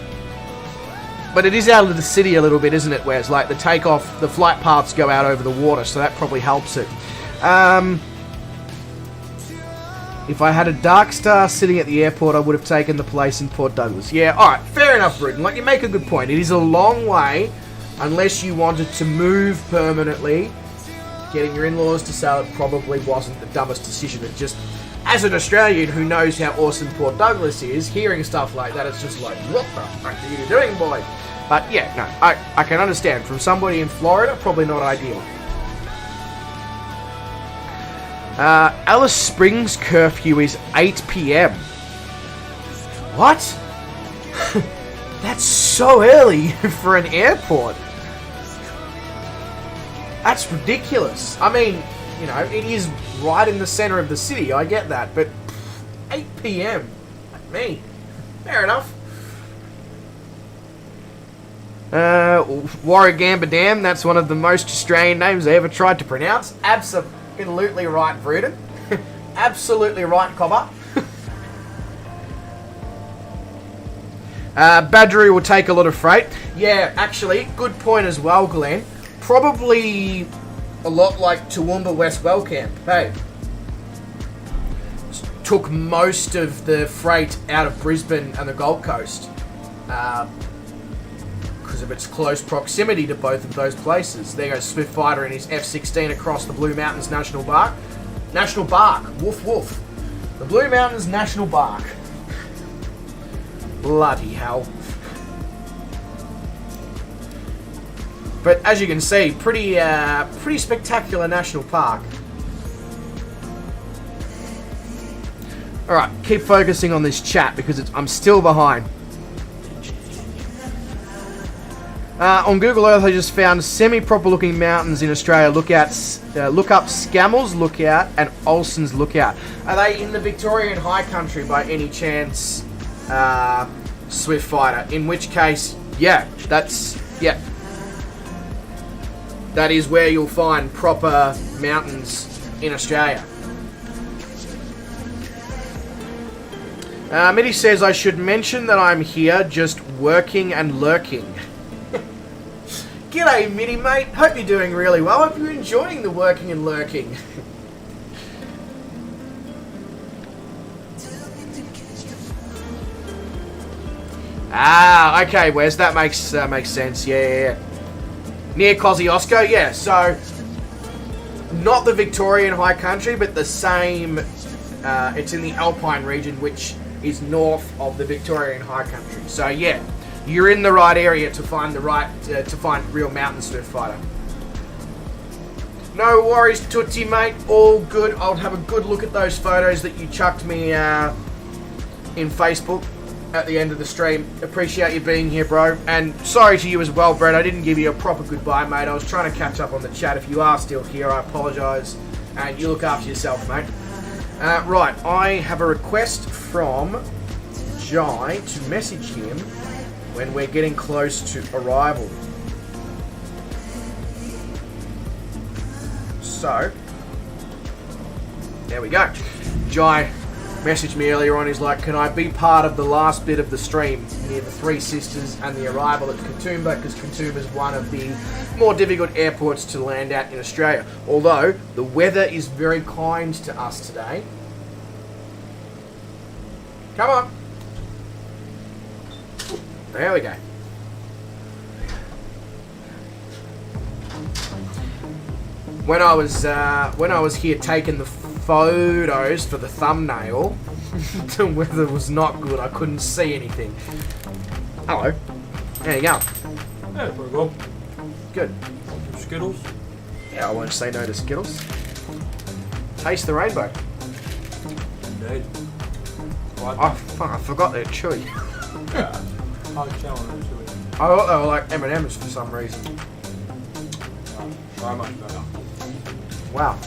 But it is out of the city a little bit, isn't it? Where it's like the flight paths go out over the water, so that probably helps it. If I had a Dark Star sitting at the airport, I would have taken the place in Port Douglas. Yeah, alright, fair enough, Bruton. Like, you make a good point. It is a long way, unless you wanted to move permanently. Getting your in-laws to sell it probably wasn't the dumbest decision. It just, as an Australian who knows how awesome Port Douglas is, hearing stuff like that, it's just like, what the fuck are you doing, boy? But yeah, no, I can understand. From somebody in Florida, probably not ideal. Alice Springs curfew is 8 p.m. What? That's so early for an airport. That's ridiculous. I mean, it is right in the centre of the city, I get that, but 8 p.m. Like me. Fair enough. Warragamba Dam, that's one of the most Australian names I ever tried to pronounce. Absolutely right, Vruden. Absolutely right, Cobber. Badgery will take a lot of freight. Yeah, actually, good point as well, Glenn. Probably a lot like Toowoomba West Wellcamp. Hey, took most of the freight out of Brisbane and the Gold Coast because of its close proximity to both of those places. There goes Swift Fighter in his F-16 across the Blue Mountains National Park. National Park. Woof woof. The Blue Mountains National Park. Bloody hell. But as you can see, pretty spectacular national park. Alright, keep focusing on this chat because I'm still behind. On Google Earth, I just found semi-proper looking mountains in Australia. Look up Scammell's Lookout and Olsen's Lookout. Are they in the Victorian High Country by any chance, Swift Fighter? In which case, yeah. That is where you'll find proper mountains in Australia. Mitty says I should mention that I'm here just working and lurking. G'day Mitty mate, hope you're doing really well. Hope you're enjoying the working and lurking. Okay, Wes, that makes sense. Yeah. Near Kosciuszko, yeah. So, not the Victorian High Country, but the same. It's in the Alpine region, which is north of the Victorian High Country. So, yeah, you're in the right area to find real mountain Swift Fighter. No worries, Tootsie mate. All good. I'll have a good look at those photos that you chucked me in Facebook at the end of the stream. Appreciate you being here, bro. And sorry to you as well, Brett. I didn't give you a proper goodbye, mate. I was trying to catch up on the chat. If you are still here, I apologise. And you look after yourself, mate. Right, I have a request from Jai to message him when we're getting close to arrival. So, there we go. Jai messaged me earlier on. He's like, can I be part of the last bit of the stream near the Three Sisters and the arrival at Katoomba, because Katoomba is one of the more difficult airports to land at in Australia, although the weather is very kind to us today. Come on. There we go. When I was here taking the photos for the thumbnail, the weather was not good. I couldn't see anything. Hello. There you go. Yeah, pretty good. Good. Some Skittles. Yeah, I won't say no to Skittles. Taste the rainbow. Indeed. Oh, fuck, I forgot they're chewy. Yeah. Hard challenge, chewy. I thought they were like M&M's for some reason. So much better. Wow.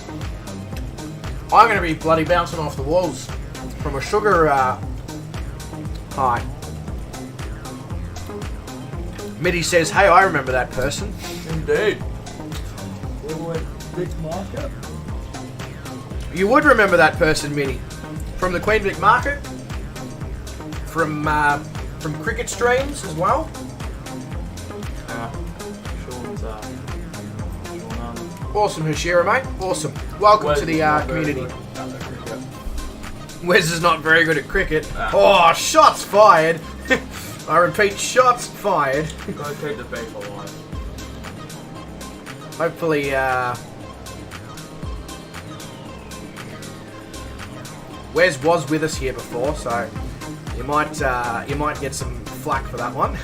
I'm going to be bloody bouncing off the walls from a sugar high. Mitty says, hey, I remember that person. Indeed. Big market. You would remember that person, Mitty. From the Queen Vic Market. From cricket streams as well. Awesome, Hashira, mate. Awesome. Welcome to the community. Wes is not very good at cricket. Oh, shots fired. I repeat, shots fired. Gotta keep the beef alive. Hopefully, Wes was with us here before, so you might get some flack for that one.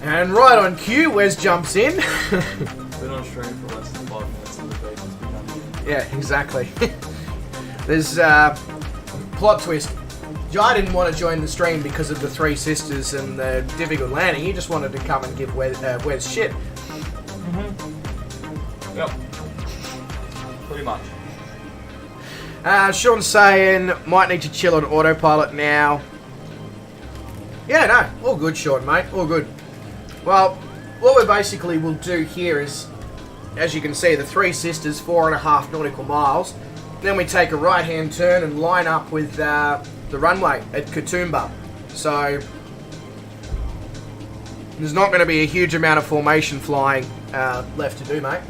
And right on cue, Wes jumps in. Been on stream for less than 5 minutes and the beef has begun. Yeah, exactly. There's plot twist. Jai didn't want to join the stream because of the Three Sisters and the difficult landing. He just wanted to come and give Wes shit. Mm-hmm. Yep. Pretty much. Sean's saying, might need to chill on autopilot now. Yeah, no, all good, Sean, mate, all good. Well, what we basically will do here is, as you can see, the Three Sisters, 4.5 nautical miles. Then we take a right-hand turn and line up with the runway at Katoomba. So, There's not going to be a huge amount of formation flying left to do, mate.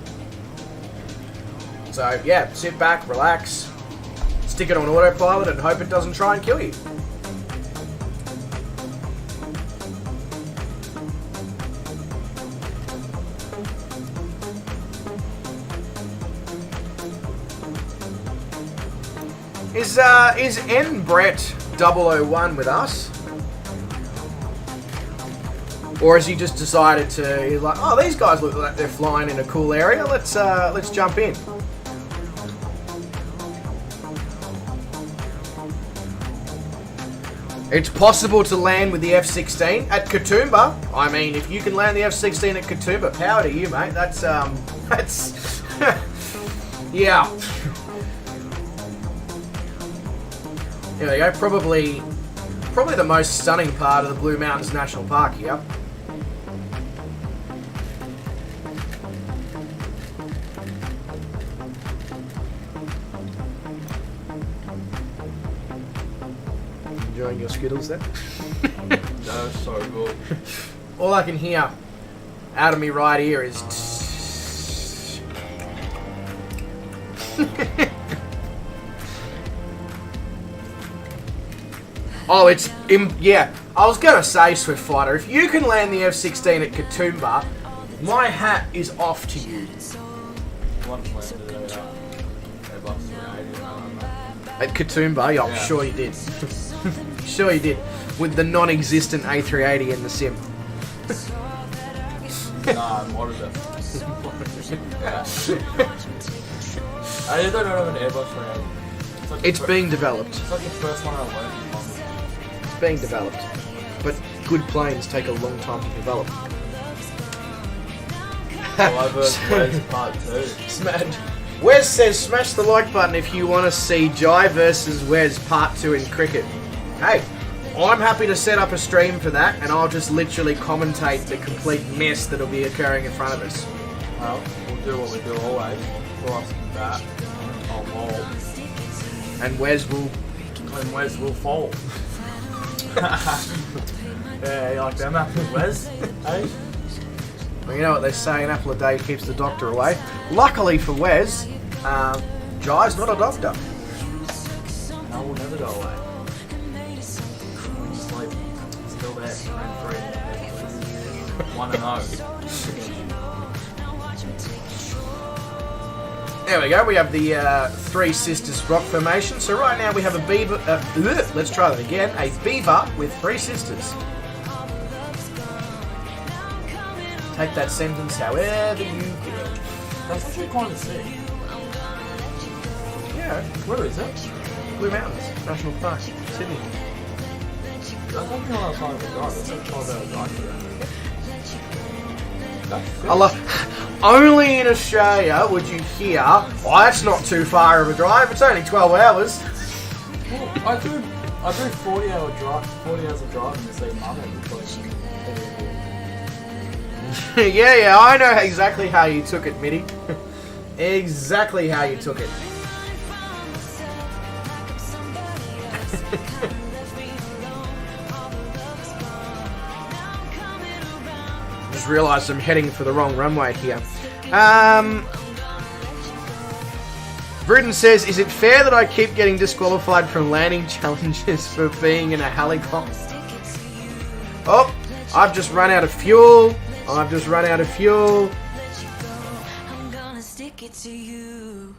So, yeah, sit back, relax, stick it on autopilot and hope it doesn't try and kill you. Is N Brett 001 with us? Or has he just decided to, he's like, oh, these guys look like they're flying in a cool area, let's jump in. It's possible to land with the F-16 at Katoomba. I mean, if you can land the F-16 at Katoomba, power to you, mate. That's yeah. There we go. Probably the most stunning part of the Blue Mountains National Park here. Enjoying your Skittles there? That was so good. All I can hear out of me right here is oh, yeah. I was gonna say, Swift Fighter, if you can land the F-16 at Katoomba, my hat is off to you. At Katoomba, yeah, I'm sure you did. Sure you did. With the non-existent A380 in the sim. Nah, I modded it. I just don't have an airbus around. It's being developed. It's like the first one I learned. It's being developed. But good planes take a long time to develop. Well, Wes part 2. Smash. Wes says smash the like button if you want to see Jai versus Wes part 2 in cricket. Hey, I'm happy to set up a stream for that, and I'll just literally commentate the complete mess that'll be occurring in front of us. Well, we'll do what we do always. We'll ask him that. I'll bowl. And Wes will fall. Yeah, you like them apples, Wes? Hey? Well, you know what they say, an apple a day keeps the doctor away. Luckily for Wes, Jai's not a doctor. No, we'll never go away. Sleep. Still there. Rent-free. 1-0. There we go, we have the Three Sisters rock formation. So right now we have a beaver, let's try that again, a beaver with 3 sisters. Take that sentence however you feel. That's actually kind of sick. Yeah, Where is it? Blue Mountains National Park, Sydney. That's not the other side of the drive. That's like 12-hour drive for that. Only in Australia would you hear, oh, that's not too far of a drive, it's only 12 hours. Well, I do 40 hours of driving to see Mum every place. Yeah, I know exactly how you took it, Mitty. Exactly how you took it. Just realised I'm heading for the wrong runway here. Britain says, is it fair that I keep getting disqualified from landing challenges for being in a helicopter? Oh, I've just run out of fuel. I'm gonna stick it to you.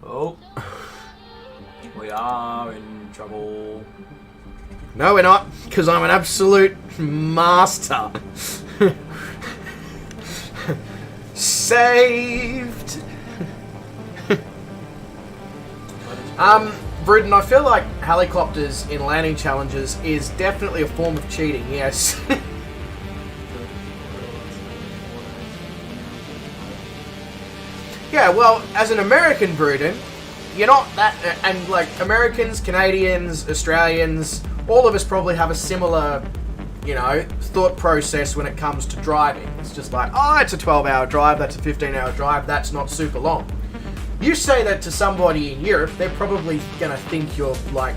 Oh. We are in trouble. No, we're not, because I'm an absolute master. Saved. Britain, I feel like helicopters in landing challenges is definitely a form of cheating, yes. Yeah, well, as an American, Bruton, you're not that, and like Americans, Canadians, Australians, all of us probably have a similar, you know, thought process when it comes to driving. It's just like, oh, it's a 12-hour drive, that's a 15-hour drive, that's not super long. You say that to somebody in Europe, they're probably gonna think you're like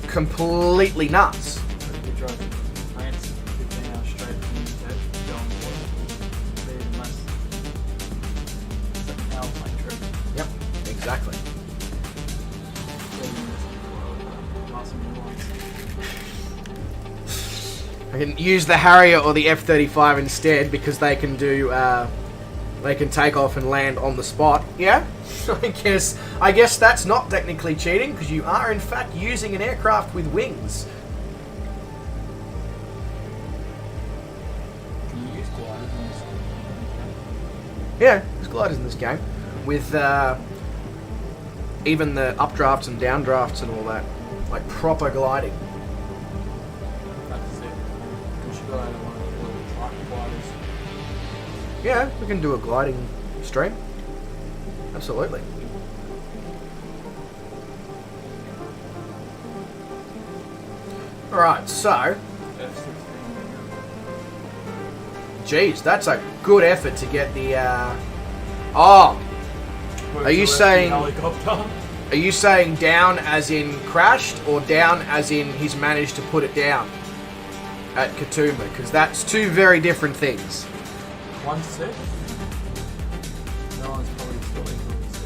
completely nuts. We drove to France. exactly. I can use the Harrier or the F-35 instead because they can do, they can take off and land on the spot. Yeah, I guess that's not technically cheating because you are in fact using an aircraft with wings. Can you use gliders in this game? Yeah, there's gliders in this game with even the updrafts and downdrafts and all that, like proper gliding. That's it. We should go out one of the little truck gliders. Yeah, we can do a gliding stream. Absolutely. Alright, so... Geez, that's a good effort to get the, Oh! Are you saying... Helicopter? Are you saying down as in crashed, or down as in he's managed to put it down at Katoomba? Because that's two very different things. 1 to 6? No one's probably still equal to 6.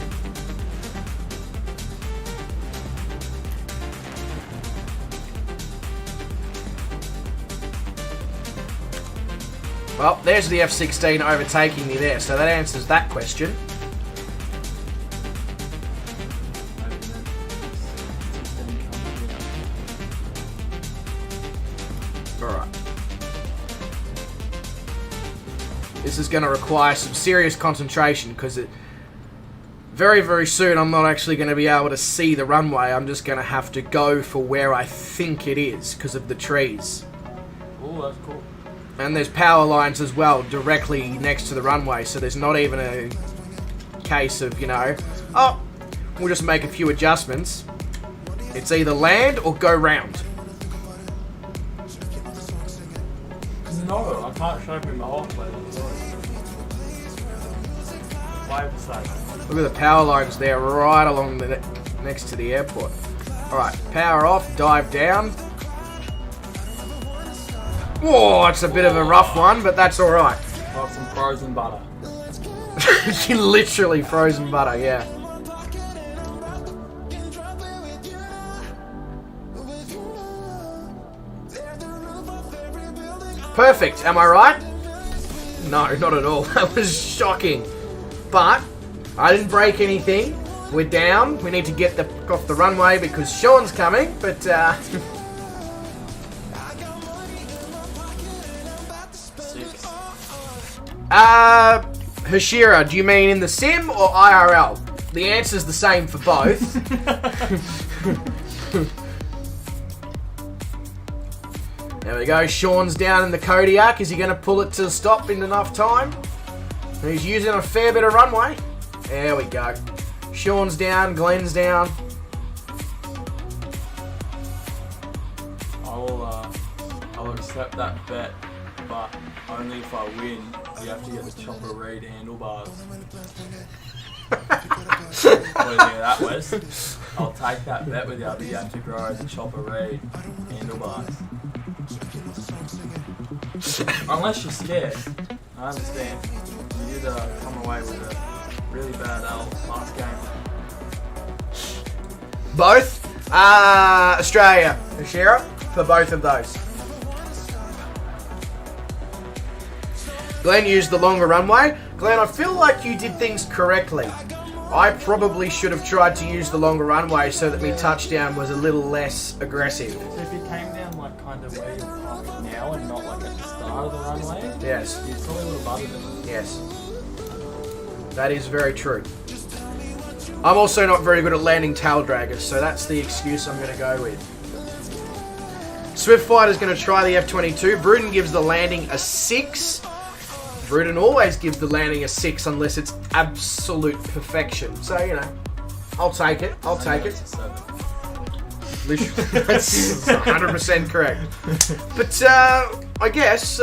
Well, there's the F-16 overtaking me there, so that answers that question. Alright. This is going to require some serious concentration because very, very soon I'm not actually going to be able to see the runway. I'm just going to have to go for where I think it is because of the trees. Oh, that's cool. And there's power lines as well directly next to the runway, so there's not even a case of, you know, oh, we'll just make a few adjustments. It's either land or go round. No, I can't show him the whole play. Look at the power lines there right along the next to the airport. Alright, power off, dive down. Whoa, it's a bit of a rough one, but that's alright. Like some frozen butter. Literally frozen butter, yeah. Perfect, am I right? No, not at all. That was shocking. But I didn't break anything. We're down. We need to get off the runway because Sean's coming, but Hashira, do you mean in the sim or IRL? The answer's the same for both. There we go, Sean's down in the Kodiak. Is he going to pull it to a stop in enough time? He's using a fair bit of runway. There we go. Sean's down, Glenn's down. I'll accept that bet, but only if I win. You have to get the chopper reed handlebars. What do you think of that, Wes? I'll take that bet with you, but you have to grow the chopper reed handlebars. Unless you're scared. I understand. You did come away with a really bad L last game. Both? Australia. Hashira for both of those. Glenn used the longer runway. Glenn, I feel like you did things correctly. I probably should have tried to use the longer runway so that my touchdown was a little less aggressive. So if you came down like kind of where you're parked now and not like at the start of the runway, Yes. you probably would have butted it. Yes. That is very true. I'm also not very good at landing tail draggers, so that's the excuse I'm going to go with. Swiftfighter's going to try the F-22. Bruden gives the landing a 6. Bruden always gives the landing a 6 unless it's absolute perfection. So, you know, I'll take it. I'll take it. Literally, that's 100% correct. But I guess,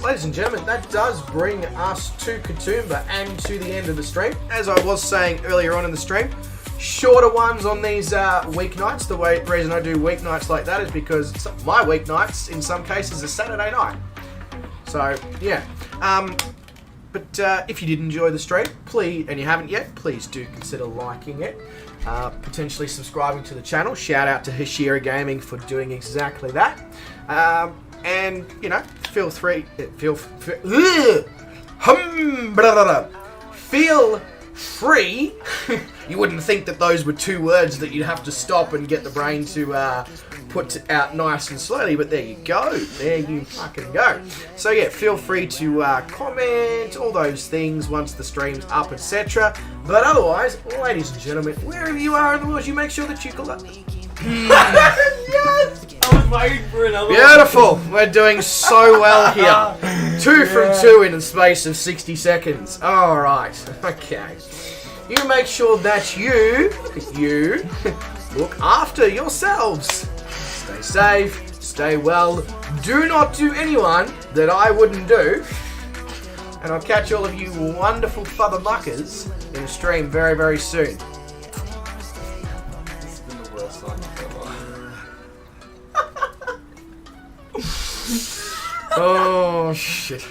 ladies and gentlemen, that does bring us to Katoomba and to the end of the stream. As I was saying earlier on in the stream, shorter ones on these weeknights. The reason I do weeknights like that is because my weeknights, in some cases, are Saturday night. So, yeah. But if you did enjoy the stream, please, and you haven't yet, please do consider liking it. Potentially subscribing to the channel. Shout out to Hashira Gaming for doing exactly that. And, you know, feel free... Feel free. You wouldn't think that those were 2 words that you'd have to stop and get the brain to put out nice and slowly, but there you go. There you fucking go. So yeah, feel free to comment, all those things once the stream's up, etc. But otherwise, ladies and gentlemen, wherever you are in the world, you make sure that you yes! I was waiting for another Beautiful! We're doing so well here. 2 from 2 in the space of 60 seconds. Alright, okay. You make sure that you look after yourselves. Stay safe, stay well. Do not do anyone that I wouldn't do. And I'll catch all of you wonderful father muckers in a stream very, very soon. This has been the worst time ever. Oh, shit.